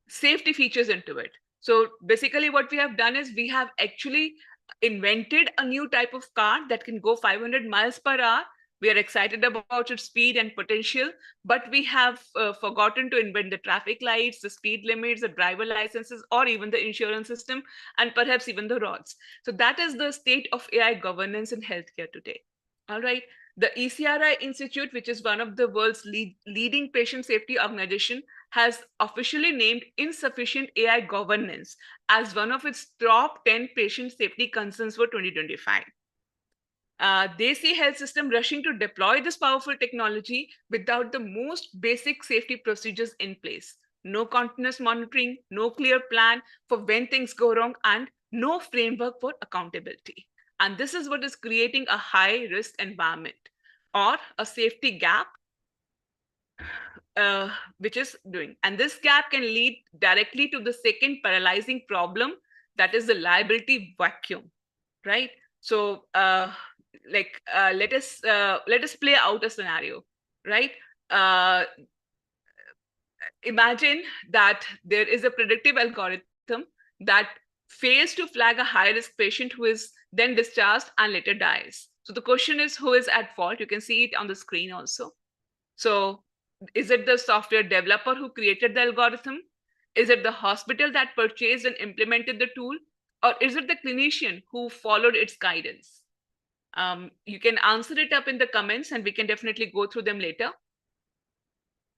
safety features into it. So basically what we have done is we have actually invented a new type of car that can go 500 miles per hour. We are excited about its speed and potential, but we have forgotten to invent the traffic lights, the speed limits, the driver licenses, or even the insurance system, and perhaps even the roads. So that is the state of AI governance in healthcare today. All right. The ECRI Institute, which is one of the world's leading patient safety organization, has officially named insufficient AI governance as one of its top 10 patient safety concerns for 2025. They see health system rushing to deploy this powerful technology without the most basic safety procedures in place. No continuous monitoring, no clear plan for when things go wrong, and no framework for accountability. And this is what is creating a high risk environment or a safety gap, which is doing. And this gap can lead directly to the second paralyzing problem, that is the liability vacuum, right? So let us play out a scenario, right? Imagine that there is a predictive algorithm that fails to flag a high risk patient who is then discharged and later dies. So the question is, who is at fault? You can see it on the screen also. So is it the software developer who created the algorithm? Is it the hospital that purchased and implemented the tool? Or is it the clinician who followed its guidance? You can answer it up in the comments and we can definitely go through them later,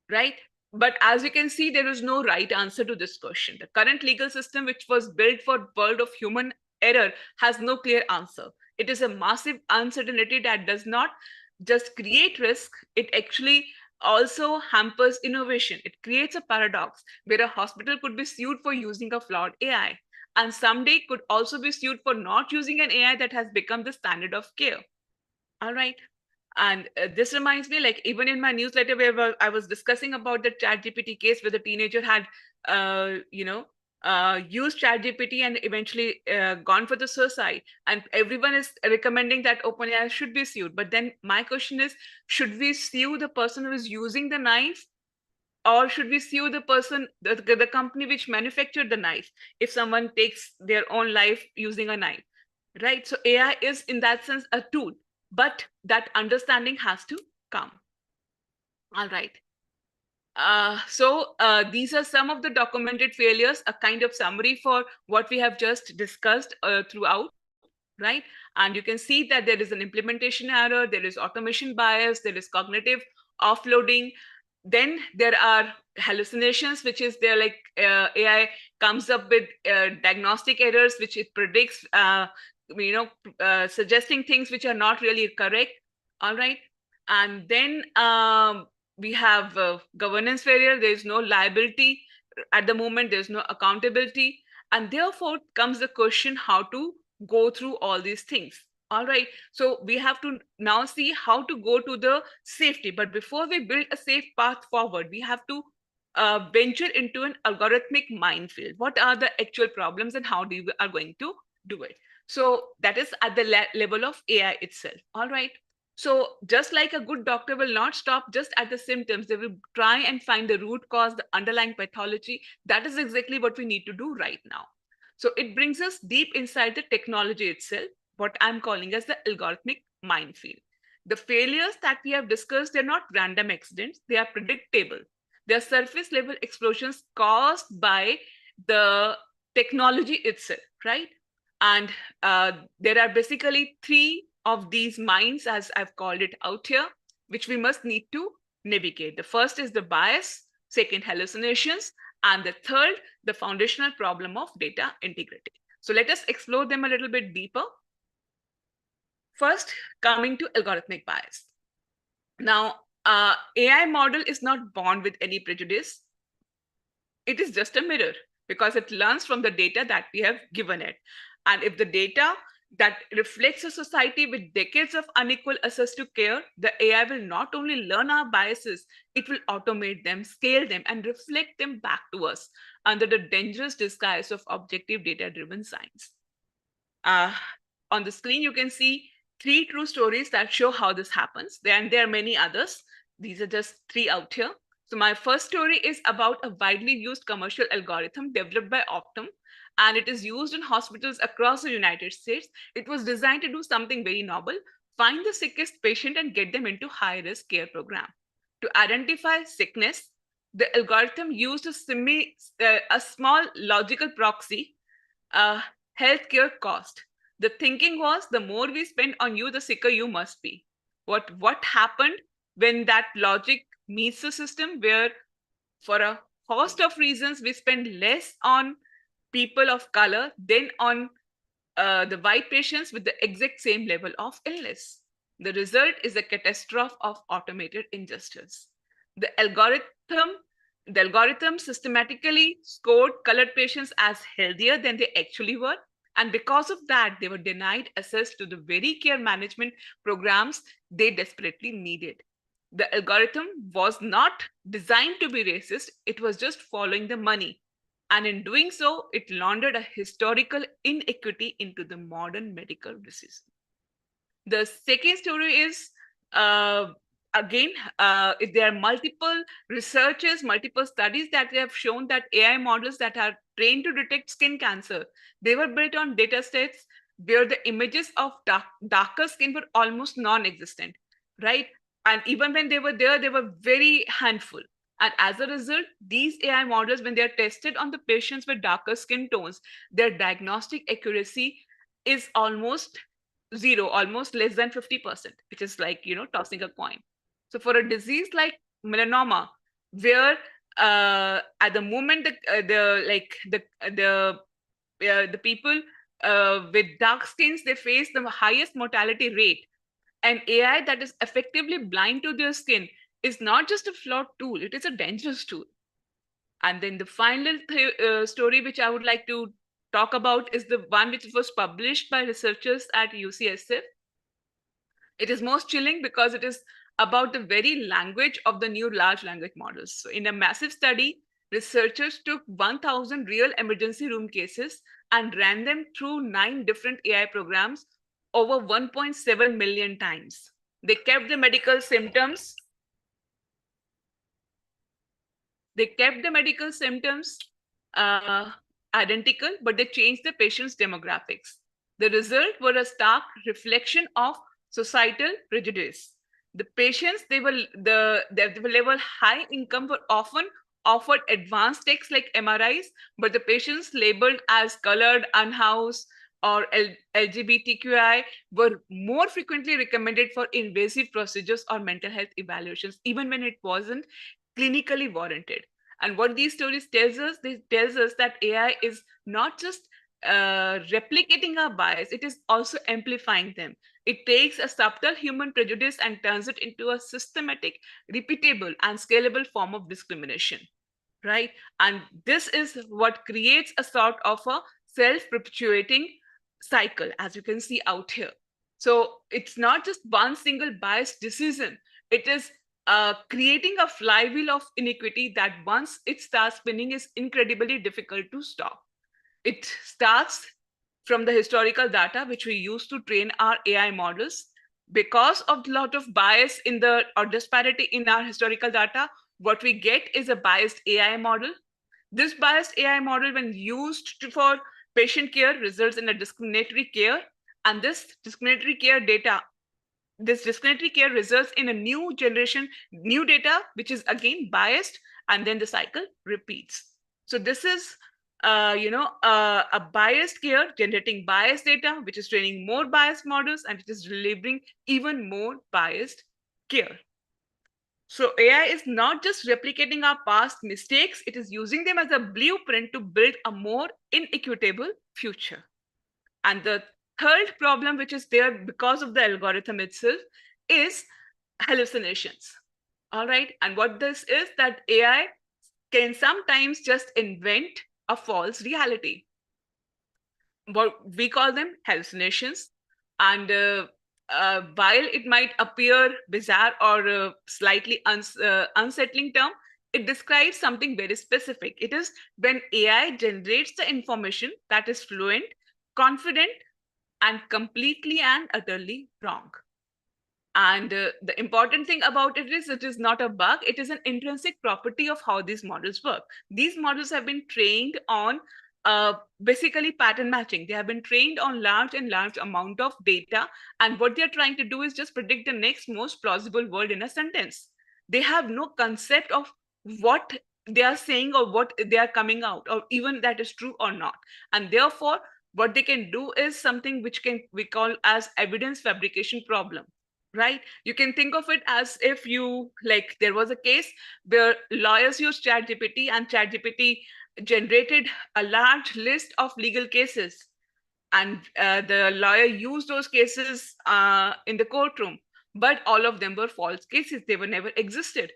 right? But as you can see, there is no right answer to this question. The current legal system, which was built for world of human error, has no clear answer. It is a massive uncertainty that does not just create risk, it actually also hampers innovation. It creates a paradox where a hospital could be sued for using a flawed AI, and someday could also be sued for not using an AI that has become the standard of care. All right. And this reminds me, like even in my newsletter where I was discussing about the ChatGPT case where the teenager had, used ChatGPT and eventually gone for the suicide. And everyone is recommending that OpenAI should be sued. But then my question is, should we sue the person who is using the knife? Or should we sue the person, the company which manufactured the knife, if someone takes their own life using a knife, right? So AI is in that sense a tool, but that understanding has to come. All right. These are some of the documented failures, a kind of summary for what we have just discussed throughout, right? And you can see that there is an implementation error, there is automation bias, there is cognitive offloading. Then there are hallucinations, which is there like AI comes up with diagnostic errors, which it predicts, suggesting things which are not really correct. All right. And then we have governance failure. There is no liability at the moment. There's no accountability. And therefore comes the question how to go through all these things. All right. So we have to now see how to go to the safety. But before we build a safe path forward, we have to venture into an algorithmic minefield. What are the actual problems and how we are going to do it? So that is at the level of AI itself. All right. So just like a good doctor will not stop just at the symptoms, they will try and find the root cause, the underlying pathology. That is exactly what we need to do right now. So it brings us deep inside the technology itself, what I'm calling as the algorithmic minefield. The failures that we have discussed, they're not random accidents, they are predictable. They are surface level explosions caused by the technology itself, right? And there are basically three of these mines, as I've called it out here, which we must need to navigate. The first is the bias, second, hallucinations, and the third, the foundational problem of data integrity. So let us explore them a little bit deeper. First, coming to algorithmic bias. Now, AI model is not born with any prejudice. It is just a mirror because it learns from the data that we have given it. And if the data that reflects a society with decades of unequal access to care, the AI will not only learn our biases, it will automate them, scale them, and reflect them back to us under the dangerous disguise of objective data-driven science. On the screen, you can see three true stories that show how this happens. And there are many others. These are just three out here. So my first story is about a widely used commercial algorithm developed by Optum, and it is used in hospitals across the United States. It was designed to do something very novel, find the sickest patient and get them into high-risk care program. To identify sickness, the algorithm used a small logical proxy, healthcare cost. The thinking was the more we spend on you, the sicker you must be. What happened when that logic meets the system, where for a host of reasons we spend less on people of color than on the white patients with the exact same level of illness. The result is a catastrophe of automated injustice. The algorithm systematically scored colored patients as healthier than they actually were. And because of that, they were denied access to the very care management programs they desperately needed. The algorithm was not designed to be racist, it was just following the money. And in doing so, it laundered a historical inequity into the modern medical system. The second story is, again, there are multiple researchers, multiple studies that have shown that AI models that are trained to detect skin cancer, they were built on data sets where the images of darker skin were almost non-existent, right? And even when they were there, they were very handful. And as a result, these AI models, when they are tested on the patients with darker skin tones, their diagnostic accuracy is almost zero, almost less than 50%, which is like, tossing a coin. So for a disease like melanoma, where at the moment the people with dark skins, they face the highest mortality rate. An AI that is effectively blind to their skin is not just a flawed tool, it is a dangerous tool. And then the final story which I would like to talk about is the one which was published by researchers at UCSF. It is most chilling because it is about the very language of the new large language models. So in a massive study, researchers took 1,000 real emergency room cases and ran them through 9 different AI programs over 1.7 million times. They kept the medical symptoms. Identical, but they changed the patient's demographics. The result were a stark reflection of societal prejudice. The patients, they were high income were often offered advanced techs like MRIs, but the patients labeled as colored, unhoused, or LGBTQI were more frequently recommended for invasive procedures or mental health evaluations, even when it wasn't clinically warranted. And what these stories tells us that AI is not just replicating our bias, it is also amplifying them. It takes a subtle human prejudice and turns it into a systematic, repeatable, and scalable form of discrimination, right? And this is what creates a sort of a self-perpetuating cycle, as you can see out here. So it's not just one single biased decision, it is creating a flywheel of inequity that once it starts spinning is incredibly difficult to stop. It starts from the historical data which we use to train our AI models. Because of a lot of bias in the or disparity in our historical data, what we get is a biased AI model. This biased AI model, when used for patient care, results in a discriminatory care. And this discriminatory care results in a new generation, new data, which is again biased, and then the cycle repeats. So this is a biased care generating biased data, which is training more biased models, and it is delivering even more biased care. So AI is not just replicating our past mistakes, it is using them as a blueprint to build a more inequitable future. And the third problem, which is there because of the algorithm itself, is hallucinations. All right. And what this is that AI can sometimes just invent a false reality. What we call them hallucinations. And while it might appear bizarre or slightly unsettling term, it describes something very specific. It is when AI generates the information that is fluent, confident, and completely and utterly wrong. And the important thing about it is not a bug, it is an intrinsic property of how these models work. These models have been trained on basically pattern matching. They have been trained on large amount of data, and what they're trying to do is just predict the next most plausible word in a sentence. They have no concept of what they are saying or what they are coming out, or even that is true or not. And therefore, what they can do is something which we call as evidence fabrication problem, right? You can think of it as if there was a case where lawyers used ChatGPT, and ChatGPT generated a large list of legal cases, and the lawyer used those cases in the courtroom, but all of them were false cases. They were never existed.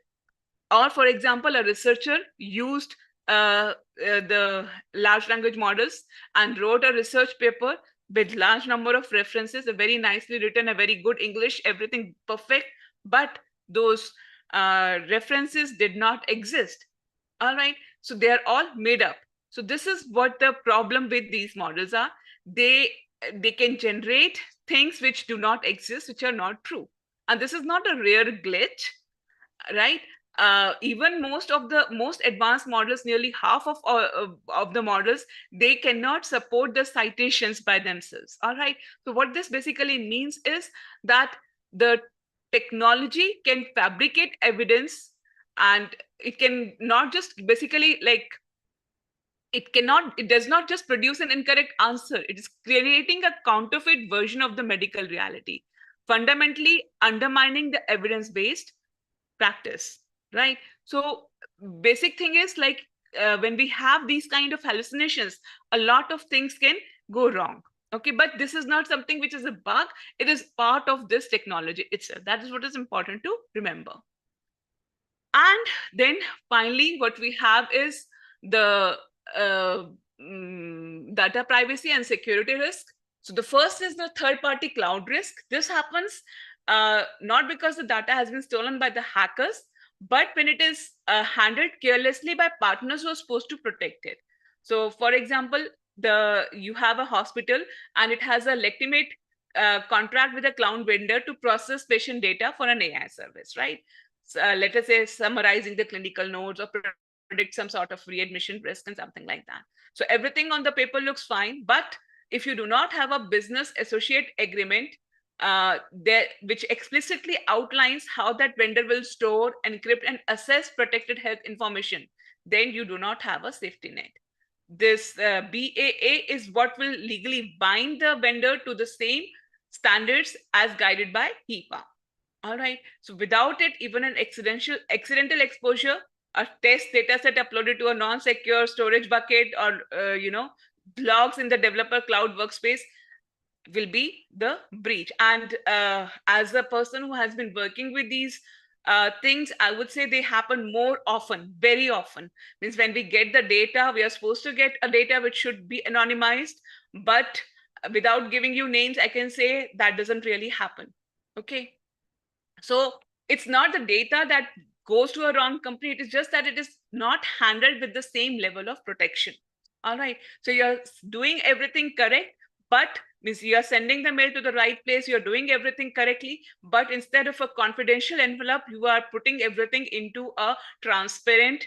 Or for example, a researcher used the large language models and wrote a research paper with large number of references, a very nicely written, a very good English, everything perfect, but those references did not exist. All right, so they are all made up. So this is what the problem with these models are. They can generate things which do not exist, which are not true. And this is not a rare glitch, right? Even most advanced models, nearly half of the models, they cannot support the citations by themselves. All right. So what this basically means is that the technology can fabricate evidence, and it can not just basically it does not just produce an incorrect answer. It is creating a counterfeit version of the medical reality, fundamentally undermining the evidence-based practice, right? So basic thing is when we have these kind of hallucinations, a lot of things can go wrong. Okay, but this is not something which is a bug. It is part of this technology itself. That is what is important to remember. And then finally, what we have is the data privacy and security risk. So the first is the third-party cloud risk. This happens not because the data has been stolen by the hackers, but when it is handled carelessly by partners who are supposed to protect it. So for example, you have a hospital and it has a legitimate contract with a cloud vendor to process patient data for an AI service, right? Let us say summarizing the clinical notes or predict some sort of readmission risk and something like that. So everything on the paper looks fine, but if you do not have a business associate agreement which explicitly outlines how that vendor will store, encrypt, and assess protected health information, then you do not have a safety net. This BAA is what will legally bind the vendor to the same standards as guided by HIPAA. All right. So without it, even an accidental exposure, a test data set uploaded to a non-secure storage bucket, or logs in the developer cloud workspace will be the breach. And as a person who has been working with these things, I would say they happen more often, very often. Means when we get the data, we are supposed to get a data which should be anonymized, but without giving you names, I can say that doesn't really happen. Okay. So it's not the data that goes to a wrong company. It is just that it is not handled with the same level of protection. All right. So you're doing everything correct, but means you are sending the mail to the right place. You're doing everything correctly, but instead of a confidential envelope, you are putting everything into a transparent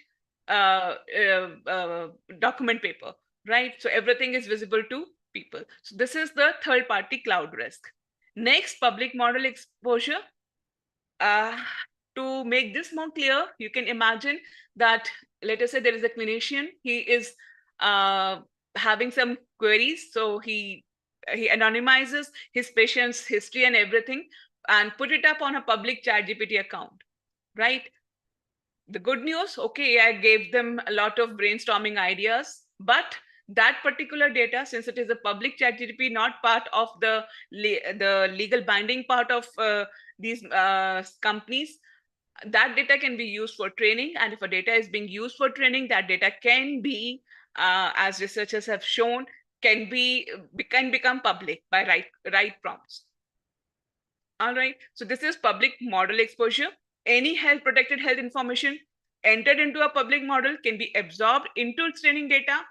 document paper, right? So everything is visible to people. So this is the third-party cloud risk. Next, public model exposure. To make this more clear, you can imagine that, let us say there is a clinician, he is having some queries, so he anonymizes his patient's history and everything and put it up on a public ChatGPT account, right? The good news, okay, I gave them a lot of brainstorming ideas, but that particular data, since it is a public ChatGPT, not part of the legal binding part of these companies, that data can be used for training. And if a data is being used for training, that data can be, as researchers have shown, can become public by right prompts. All right. So this is public model exposure. Any protected health information entered into a public model can be absorbed into its training data,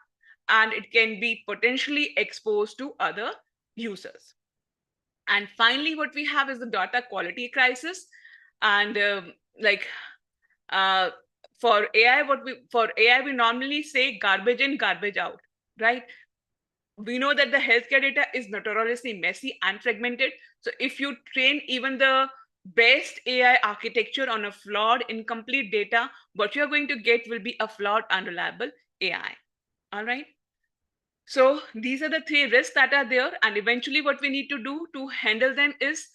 and it can be potentially exposed to other users. And finally, what we have is the data quality crisis. And for AI, we normally say garbage in, garbage out, right? We know that the healthcare data is notoriously messy and fragmented. So if you train even the best AI architecture on a flawed, incomplete data, what you're going to get will be a flawed, unreliable AI. All right. So these are the three risks that are there. And eventually what we need to do to handle them is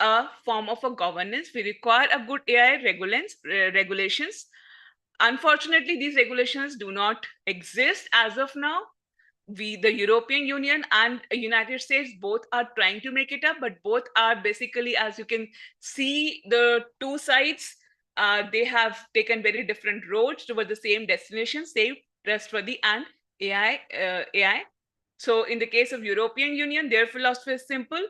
a form of a governance. We require a good AI regulations. Unfortunately, these regulations do not exist as of now. The European Union and United States both are trying to make it up, but both are basically, as you can see, the two sides, they have taken very different roads toward the same destination, same trustworthy and AI. So in the case of European Union, their philosophy is simple: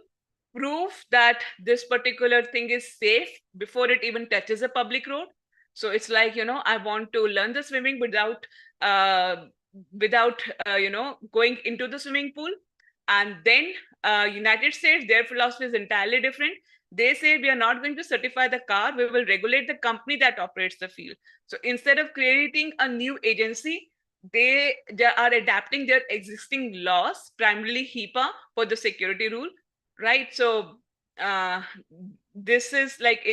prove that this particular thing is safe before it even touches a public road. So it's like, I want to learn the swimming without going into the swimming pool. And then United States, their philosophy is entirely different. They say we are not going to certify the car, we will regulate the company that operates the field. So instead of creating a new agency, they are adapting their existing laws, primarily HIPAA, for the security rule, right? So this is like,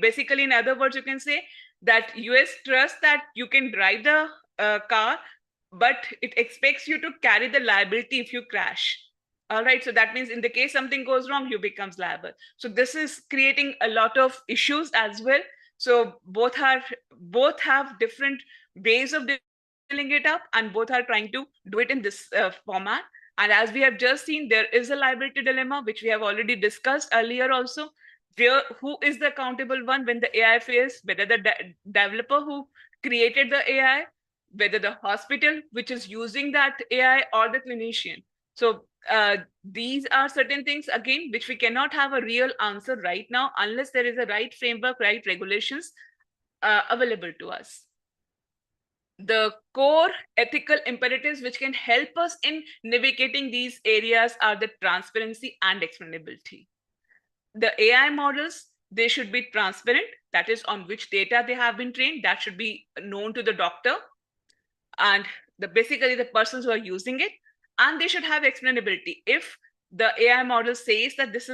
basically, in other words, you can say that US trusts that you can drive the car, but it expects you to carry the liability if you crash. All right. So that means in the case something goes wrong, you becomes liable. So this is creating a lot of issues as well. So both have different ways of dealing it up, and both are trying to do it in this format. And as we have just seen, there is a liability dilemma, which we have already discussed earlier also. Who is the accountable one when the AI fails? Whether the developer who created the AI, whether the hospital which is using that AI, or the clinician. So these are certain things, again, which we cannot have a real answer right now unless there is a right framework, right regulations available to us. The core ethical imperatives which can help us in navigating these areas are the transparency and explainability. The AI models, they should be transparent. That is, on which data they have been trained. That should be known to the doctor and basically the persons who are using it. And they should have explainability. If the AI model says that this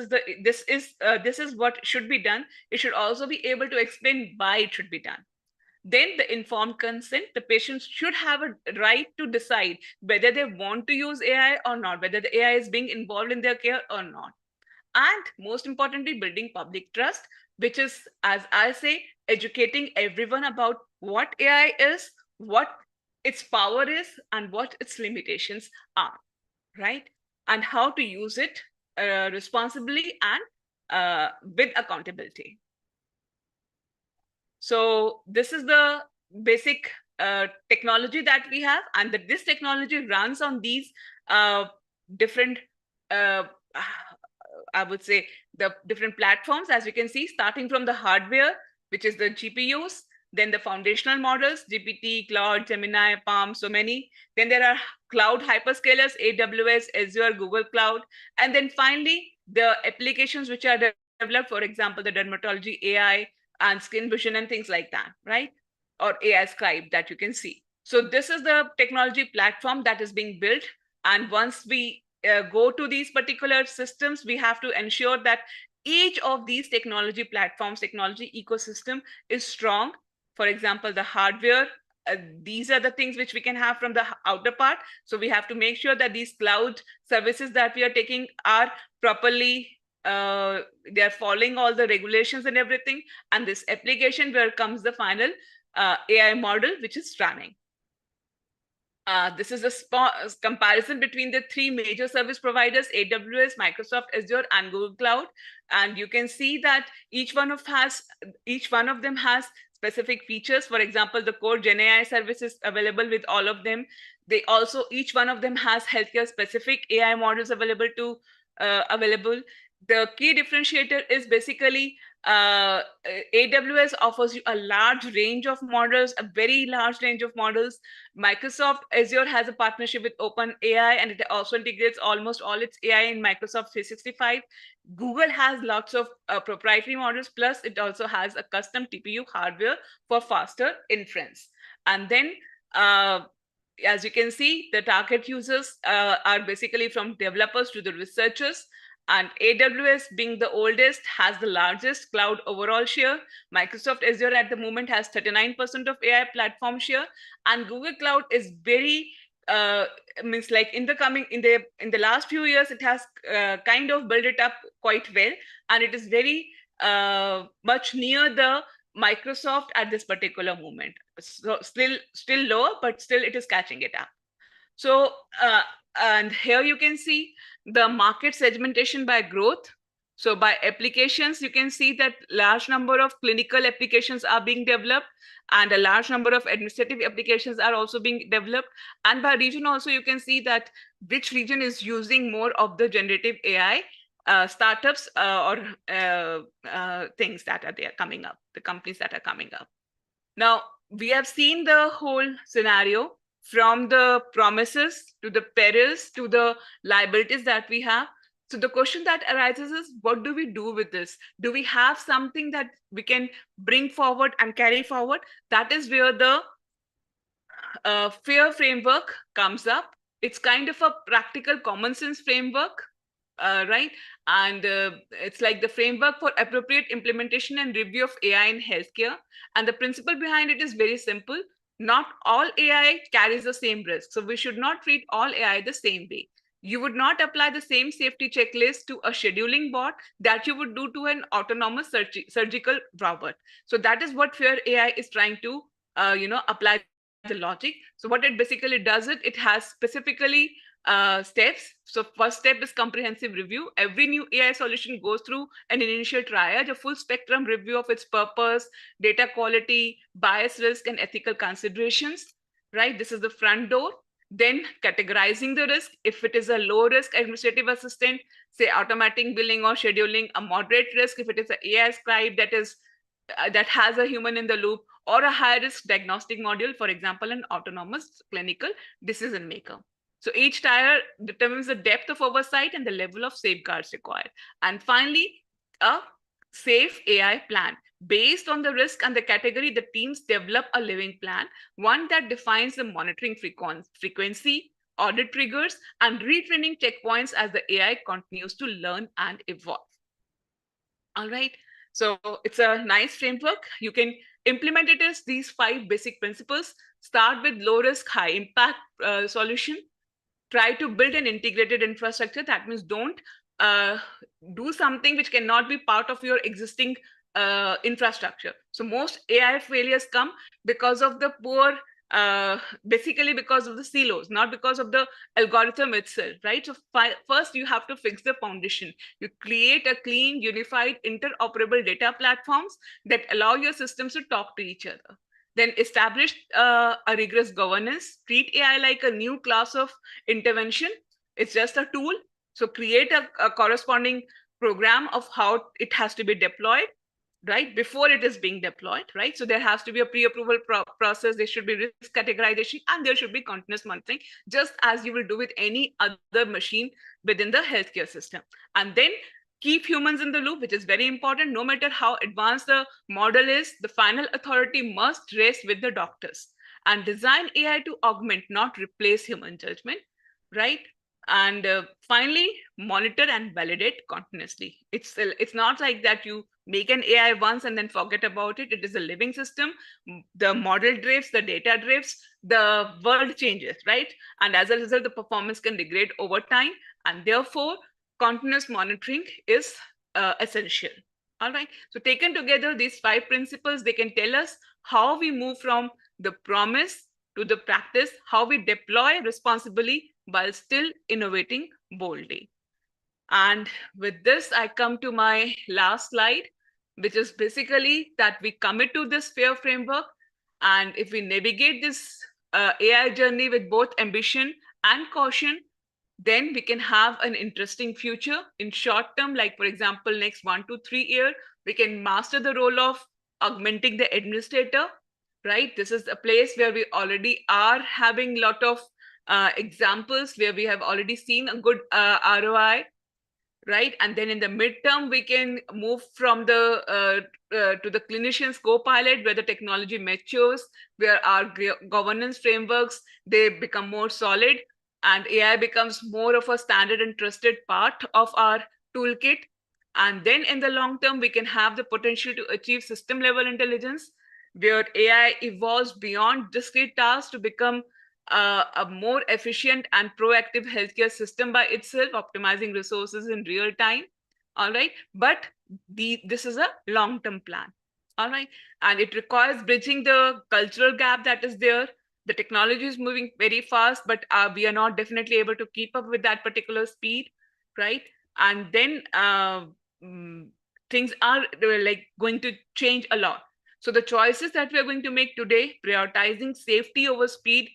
is what should be done, it should also be able to explain why it should be done. Then the informed consent, the patients should have a right to decide whether they want to use AI or not, whether the AI is being involved in their care or not. And most importantly, building public trust, which is, as I say, educating everyone about what AI is, what its power is, and what its limitations are, right? And how to use it responsibly and with accountability. So this is the basic technology that we have, and that this technology runs on these different, I would say, the different platforms, as you can see, starting from the hardware, which is the GPUs, then the foundational models, GPT, Cloud, Gemini, Palm, so many. Then there are cloud hyperscalers, AWS, Azure, Google Cloud. And then finally, the applications which are developed, for example, the dermatology AI and skin vision and things like that, right? Or AI scribe that you can see. So this is the technology platform that is being built. And once we go to these particular systems, we have to ensure that each of these technology platforms, technology ecosystem is strong. For example, the hardware, these are the things which we can have from the outer part. So we have to make sure that these cloud services that we are taking are properly, they're following all the regulations and everything. And this application where comes the final AI model, which is running. This is a comparison between the three major service providers, AWS, Microsoft Azure, and Google Cloud. And you can see that each one of them has specific features. For example, the core Gen AI service is available with all of them. They also, each one of them has healthcare specific AI models available. The key differentiator is basically AWS offers you a large range of models, a very large range of models. Microsoft Azure has a partnership with OpenAI, and it also integrates almost all its AI in Microsoft 365. Google has lots of proprietary models, plus it also has a custom TPU hardware for faster inference. And then, as you can see, the target users are basically from developers to the researchers. And AWS, being the oldest, has the largest cloud overall share. Microsoft Azure at the moment has 39% of AI platform share, and Google Cloud is very means like in the last few years, it has kind of built it up quite well, and it is very much near the Microsoft at this particular moment. So still lower, but still it is catching it up. So and here you can see the market segmentation by growth. So by applications, you can see that large number of clinical applications are being developed, and a large number of administrative applications are also being developed. And by region also, you can see that which region is using more of the generative AI startups or things that are there coming up, the companies that are coming up. Now, we have seen the whole scenario from the promises to the perils to the liabilities that we have. So the question that arises is, what do we do with this? Do we have something that we can bring forward and carry forward? That is where the FAIR framework comes up. It's kind of a practical common sense framework, right? And it's like the framework for appropriate implementation and review of AI in healthcare. And the principle behind it is very simple. Not all AI carries the same risk. So we should not treat all AI the same way. You would not apply the same safety checklist to a scheduling bot that you would do to an autonomous surgical robot. So that is what FAIR AI is trying to, apply the logic. So what it basically does, it has specifically steps. So first step is comprehensive review. Every new AI solution goes through an initial triage, a full spectrum review of its purpose, data quality, bias risk, and ethical considerations, right? This is the front door. Then categorizing the risk. If it is a low risk administrative assistant, say automating billing or scheduling, a moderate risk if it is an AI scribe that has a human in the loop, or a high risk diagnostic module, for example, an autonomous clinical decision maker. So each tier determines the depth of oversight and the level of safeguards required. And finally, a safe AI plan. Based on the risk and the category, the teams develop a living plan, one that defines the monitoring frequency, audit triggers, and retraining checkpoints as the AI continues to learn and evolve. All right. So it's a nice framework. You can implement it as these 5 basic principles. Start with low risk, high impact solution. Try to build an integrated infrastructure. That means don't do something which cannot be part of your existing infrastructure. So most AI failures come because of the poor, basically because of the silos, not because of the algorithm itself, right? So first you have to fix the foundation. You create a clean, unified, interoperable data platforms that allow your systems to talk to each other. Then establish a rigorous governance. Treat AI like a new class of intervention. It's just a tool. So create a corresponding program of how it has to be deployed, right, before it is being deployed, right? So there has to be a pre-approval process. There should be risk categorization, and there should be continuous monitoring, just as you will do with any other machine within the healthcare system. And then keep humans in the loop, which is very important. No matter how advanced the model is, the final authority must rest with the doctors. And design AI to augment, not replace human judgment, right? And finally, monitor and validate continuously. It's not like that you make an AI once and then forget about it. It is a living system. The model drifts, the data drifts, the world changes, right? And as a result, the performance can degrade over time. And therefore, continuous monitoring is essential. All right. So taken together, these 5 principles, they can tell us how we move from the promise to the practice, how we deploy responsibly while still innovating boldly. And with this, I come to my last slide, which is basically that we commit to this FAIR framework. And if we navigate this AI journey with both ambition and caution, then we can have an interesting future in short term. Like, for example, next 1 to 3 years, we can master the role of augmenting the administrator, right? This is a place where we already are having a lot of examples where we have already seen a good ROI, right? And then in the midterm, we can move from the to the clinician's co-pilot, where the technology matures, where our governance frameworks, they become more solid, and AI becomes more of a standard and trusted part of our toolkit. And then in the long term, we can have the potential to achieve system level intelligence, where AI evolves beyond discrete tasks to become a more efficient and proactive healthcare system by itself, optimizing resources in real time. All right. But this is a long-term plan. All right. And it requires bridging the cultural gap that is there. The technology is moving very fast, but we are not definitely able to keep up with that particular speed. Right. And then things are like going to change a lot. So the choices that we are going to make today, prioritizing safety over speed,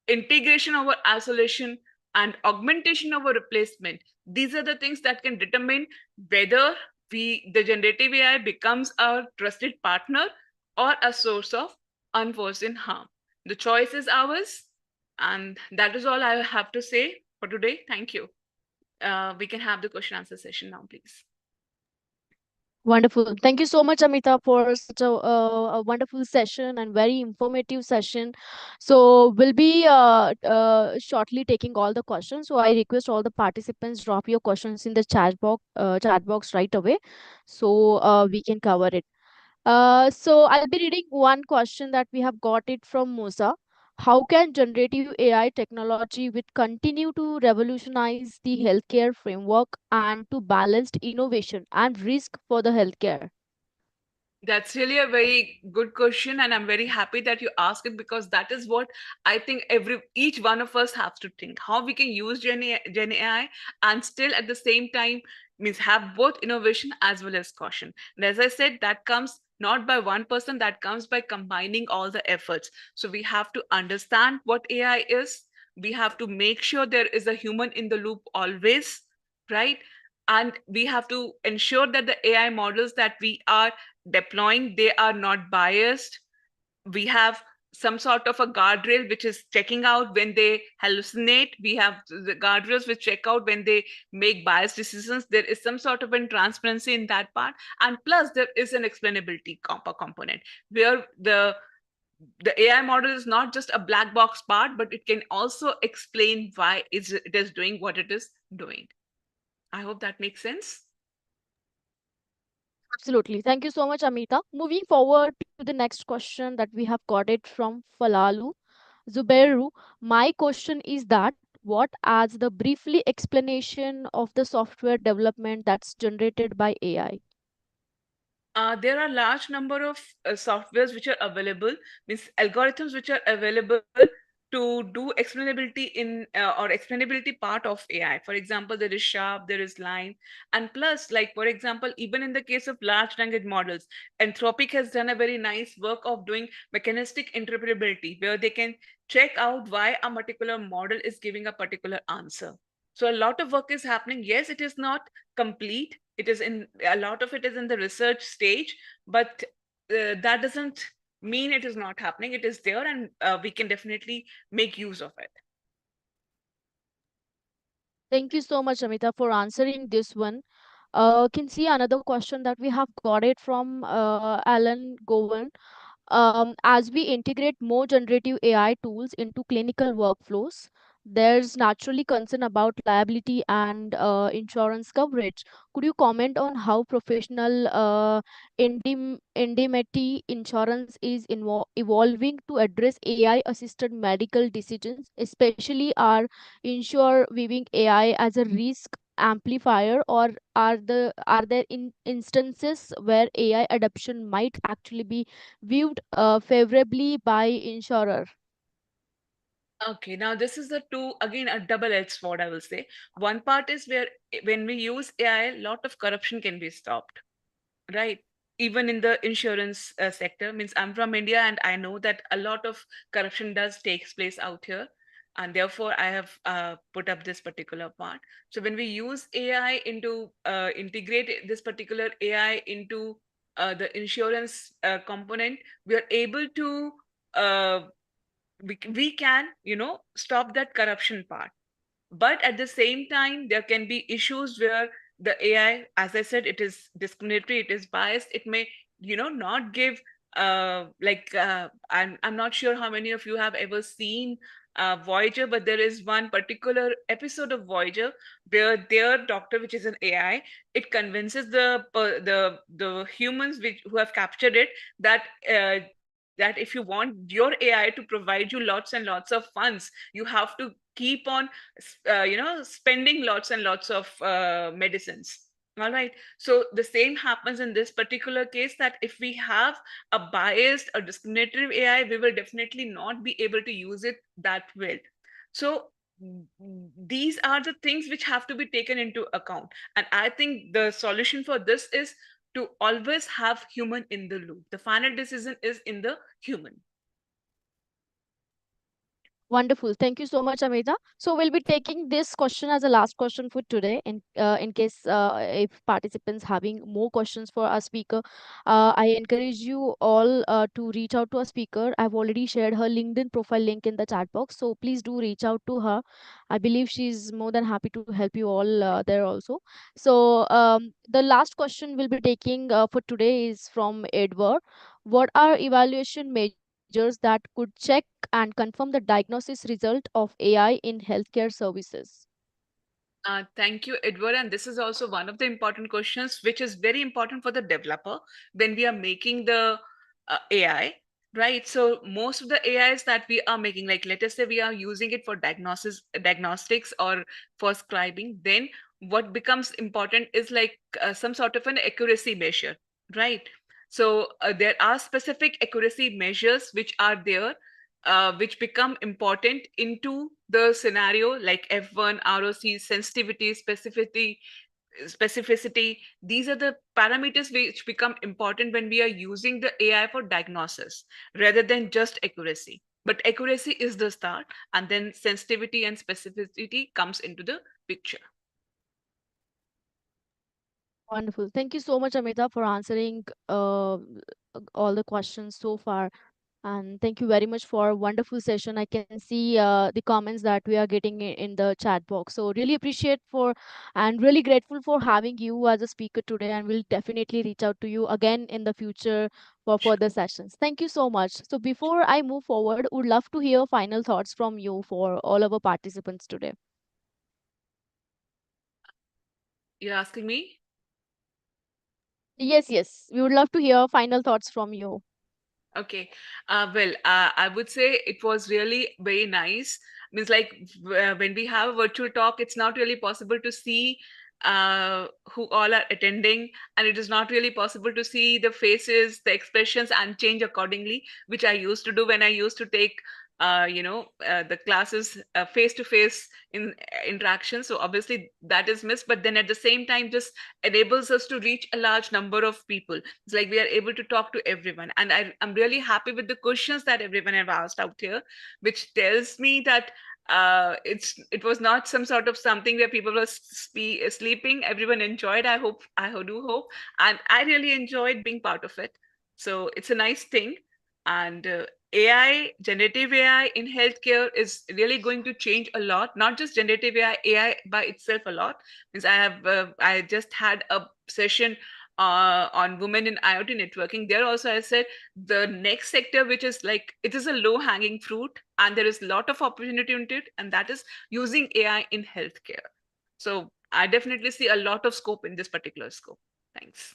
integration over isolation, and augmentation over replacement, these are the things that can determine whether the generative AI becomes a trusted partner or a source of unforeseen harm. The choice is ours, and that is all I have to say for today. Thank you. We can have the question answer session now, please. Wonderful. Thank you so much, Amita, for such a wonderful session and very informative session. So we'll be shortly taking all the questions. So I request all the participants drop your questions in the chat box right away, so we can cover it. So I'll be reading one question that we have got it from Musa. How can generative AI technology will continue to revolutionize the healthcare framework and to balance innovation and risk for the healthcare? That's really a very good question, and I'm very happy that you asked it, because that is what I think each one of us has to think: how we can use Gen AI and still at the same time means have both innovation as well as caution. And as I said, that comes not by one person, that comes by combining all the efforts. So we have to understand what AI is. We have to make sure there is a human in the loop always, right? And we have to ensure that the AI models that we are deploying, they are not biased. We have some sort of a guardrail which is checking out when they hallucinate. We have the guardrails which check out when they make biased decisions. There is some sort of transparency in that part, and plus there is an explainability component where the the AI model is not just a black box part, but it can also explain why it is doing what it is doing. I hope that makes sense. Absolutely. Thank you so much, Amita. Moving forward to the next question that we have got it from Falalu Zubairu. My question is that what as the briefly explanation of the software development that's generated by AI? There are large number of softwares which are available, means algorithms which are available to do explainability in or explainability part of AI. For example, there is Sharp, there is Line, and plus, like for example, even in the case of large language models, Anthropic has done a very nice work of doing mechanistic interpretability, where they can check out why a particular model is giving a particular answer. So a lot of work is happening. Yes, it is not complete. It is in a lot of it is in the research stage, but that doesn't mean it is not happening. It is there, and we can definitely make use of it. Thank you so much, Amita, for answering this one. Can see another question that we have got it from Alan Govan. As we integrate more generative AI tools into clinical workflows, there's naturally concern about liability and insurance coverage. Could you comment on how professional indemnity insurance is evolving to address AI assisted medical decisions, especially are insure viewing AI as a risk amplifier, or are there instances where AI adoption might actually be viewed favorably by insurer? Okay, now this is the two, again, a double-edged sword, I will say. One part is where when we use AI, a lot of corruption can be stopped, right? Even in the insurance sector. Means I'm from India, and I know that a lot of corruption does takes place out here, and therefore I have put up this particular part. So when we use AI into integrate this particular AI into the insurance component, we are able to uh, we can, stop that corruption part. But at the same time, there can be issues where the AI, as I said, it is discriminatory, it is biased, it may, not give I'm not sure how many of you have ever seen Voyager, but there is one particular episode of Voyager where their doctor, which is an AI, it convinces the humans who have captured it that that if you want your AI to provide you lots and lots of funds, you have to keep on spending lots and lots of medicines. All right, so the same happens in this particular case, that if we have a biased or discriminatory AI, we will definitely not be able to use it that well. So these are the things which have to be taken into account, and I think the solution for this is to always have human in the loop. The final decision is in the human. Wonderful. Thank you so much, Amita. So we'll be taking this question as a last question for today. In case if participants having more questions for our speaker, I encourage you all to reach out to our speaker. I've already shared her LinkedIn profile link in the chat box, so please do reach out to her. I believe she's more than happy to help you all there also. So the last question we'll be taking for today is from Edward. What are evaluation measures that could check and confirm the diagnosis result of AI in healthcare services? Thank you, Edward. And this is also one of the important questions, which is very important for the developer when we are making the AI, right? So most of the AIs that we are making, like let us say we are using it for diagnostics or for scribing, then what becomes important is like some sort of an accuracy measure, right? So there are specific accuracy measures which are there, which become important into the scenario, like F1, ROC, sensitivity, specificity. These are the parameters which become important when we are using the AI for diagnosis rather than just accuracy. But accuracy is the start, and then sensitivity and specificity comes into the picture. Wonderful. Thank you so much, Amita, for answering all the questions so far. And thank you very much for a wonderful session. I can see the comments that we are getting in the chat box. So really appreciate for and really grateful for having you as a speaker today. And we'll definitely reach out to you again in the future for Sure. further sessions. Thank you so much. So before I move forward, would love to hear final thoughts from you for all our participants today. You're asking me? Yes, yes. We would love to hear final thoughts from you. Okay. I would say it was really very nice. Means like when we have a virtual talk, it's not really possible to see who all are attending, and it is not really possible to see the faces, the expressions, and change accordingly, which I used to do when I used to take the classes face to face in interaction. So obviously that is missed, but then at the same time just enables us to reach a large number of people. It's like we are able to talk to everyone, and I'm really happy with the questions that everyone have asked out here, which tells me that it was not some sort of something where people were sleeping. Everyone enjoyed. Do hope, and I really enjoyed being part of it. So it's a nice thing, and AI, generative AI in healthcare is really going to change a lot. Not just generative AI, AI by itself a lot. Means I just had a session on women in IoT networking. There also I said the next sector, which is like it is a low hanging fruit, and there is a lot of opportunity in it, and that is using AI in healthcare. So I definitely see a lot of scope in this particular scope. Thanks.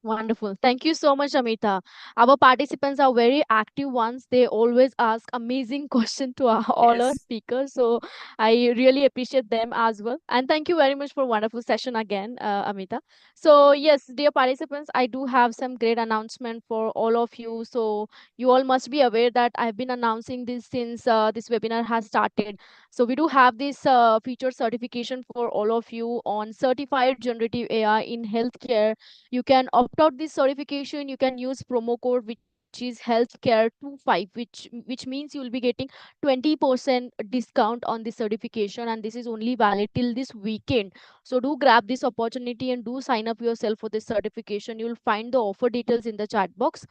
Wonderful. Thank you so much, Amita. Our participants are very active ones. They always ask amazing question to all our Yes. speakers. So I really appreciate them as well. And thank you very much for wonderful session again, Amita. So yes, dear participants, I do have some great announcement for all of you. So you all must be aware that I've been announcing this since this webinar has started. So we do have this feature certification for all of you on certified generative AI in healthcare. You can opt out this certification. You can use promo code which is healthcare 25, which means you will be getting 20% discount on the certification, and this is only valid till this weekend. So do grab this opportunity and do sign up yourself for this certification. You will find the offer details in the chat box.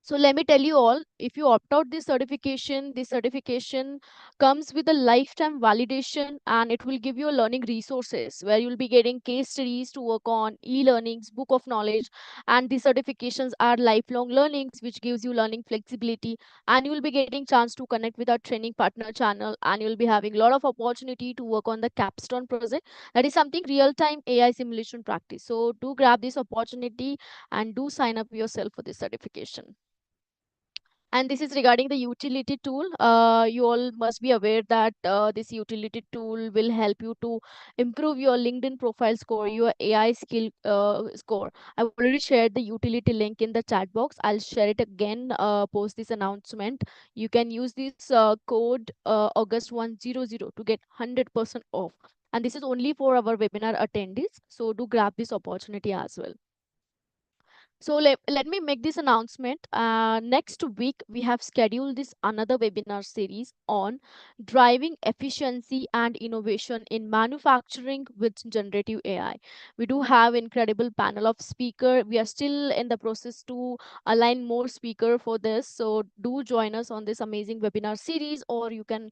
So let me tell you all, if you opt out this certification comes with a lifetime validation, and it will give you learning resources where you'll be getting case studies to work on, e-learnings, book of knowledge, and the certifications are lifelong learnings, which gives you learning flexibility, and you will be getting chance to connect with our training partner channel, and you'll be having a lot of opportunity to work on the capstone project. That is something real-time AI simulation practice. So do grab this opportunity and do sign up yourself for this certification. And this is regarding the utility tool. You all must be aware that this utility tool will help you to improve your LinkedIn profile score, your AI skill score. I've already shared the utility link in the chat box. I'll share it again post this announcement. You can use this code August 100 to get 100% off. And this is only for our webinar attendees. So do grab this opportunity as well. So let me make this announcement. Next week, we have scheduled this another webinar series on driving efficiency and innovation in manufacturing with generative AI. We do have incredible panel of speaker. We are still in the process to align more speaker for this. So do join us on this amazing webinar series, or you can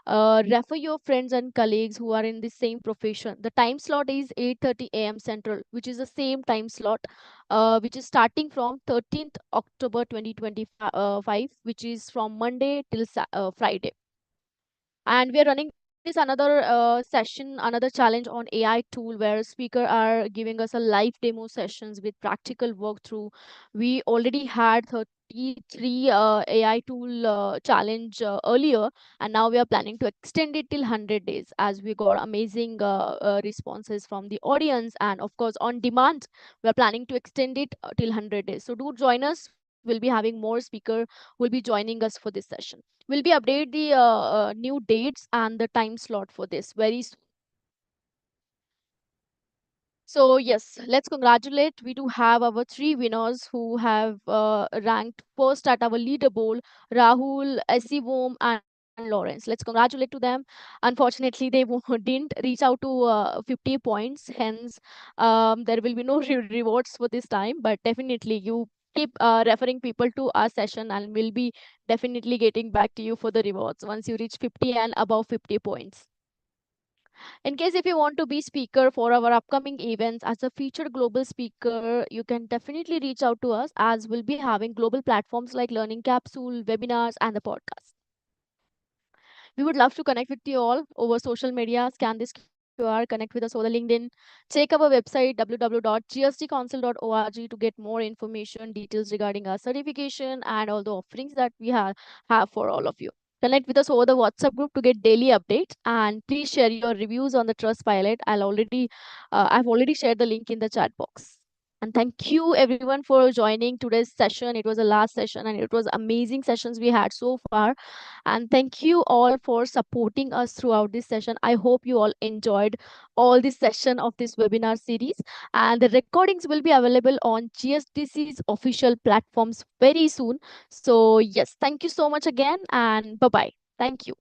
refer your friends and colleagues who are in the same profession. The time slot is 8:30 a.m. Central, which is the same time slot, which is starting from 13th October 2025, which is from Monday till Friday. And we are running this another session, another challenge on AI tool, where speaker are giving us a live demo sessions with practical walkthrough. We already had 33 AI tool challenge earlier, and now we are planning to extend it till 100 days, as we got amazing responses from the audience. And of course, on demand, we are planning to extend it till 100 days. So do join us. We'll be having more speaker will be joining us for this session. We'll be update the new dates and the time slot for this very soon. So yes, let's congratulate. We do have our three winners who have ranked first at our leaderboard: Rahul, Asivom, and Lawrence. Let's congratulate to them. Unfortunately, they didn't reach out to 50 points. Hence, there will be no rewards for this time. But definitely, you keep referring people to our session, and we'll be definitely getting back to you for the rewards once you reach 50 and above 50 points. In case if you want to be speaker for our upcoming events as a featured global speaker, you can definitely reach out to us, as we'll be having global platforms like Learning Capsule, webinars, and the podcast. We would love to connect with you all over social media. Scan this QR, connect with us over the LinkedIn. Check our website www.gsdcouncil.org to get more information, details regarding our certification, and all the offerings that we have for all of you. Connect with us over the WhatsApp group to get daily updates, and please share your reviews on the Trustpilot. I've already shared the link in the chat box. And thank you everyone for joining today's session. It was the last session, and it was amazing sessions we had so far. And thank you all for supporting us throughout this session. I hope you all enjoyed all this session of this webinar series. And the recordings will be available on GSDC's official platforms very soon. So yes, thank you so much again, and bye-bye. Thank you.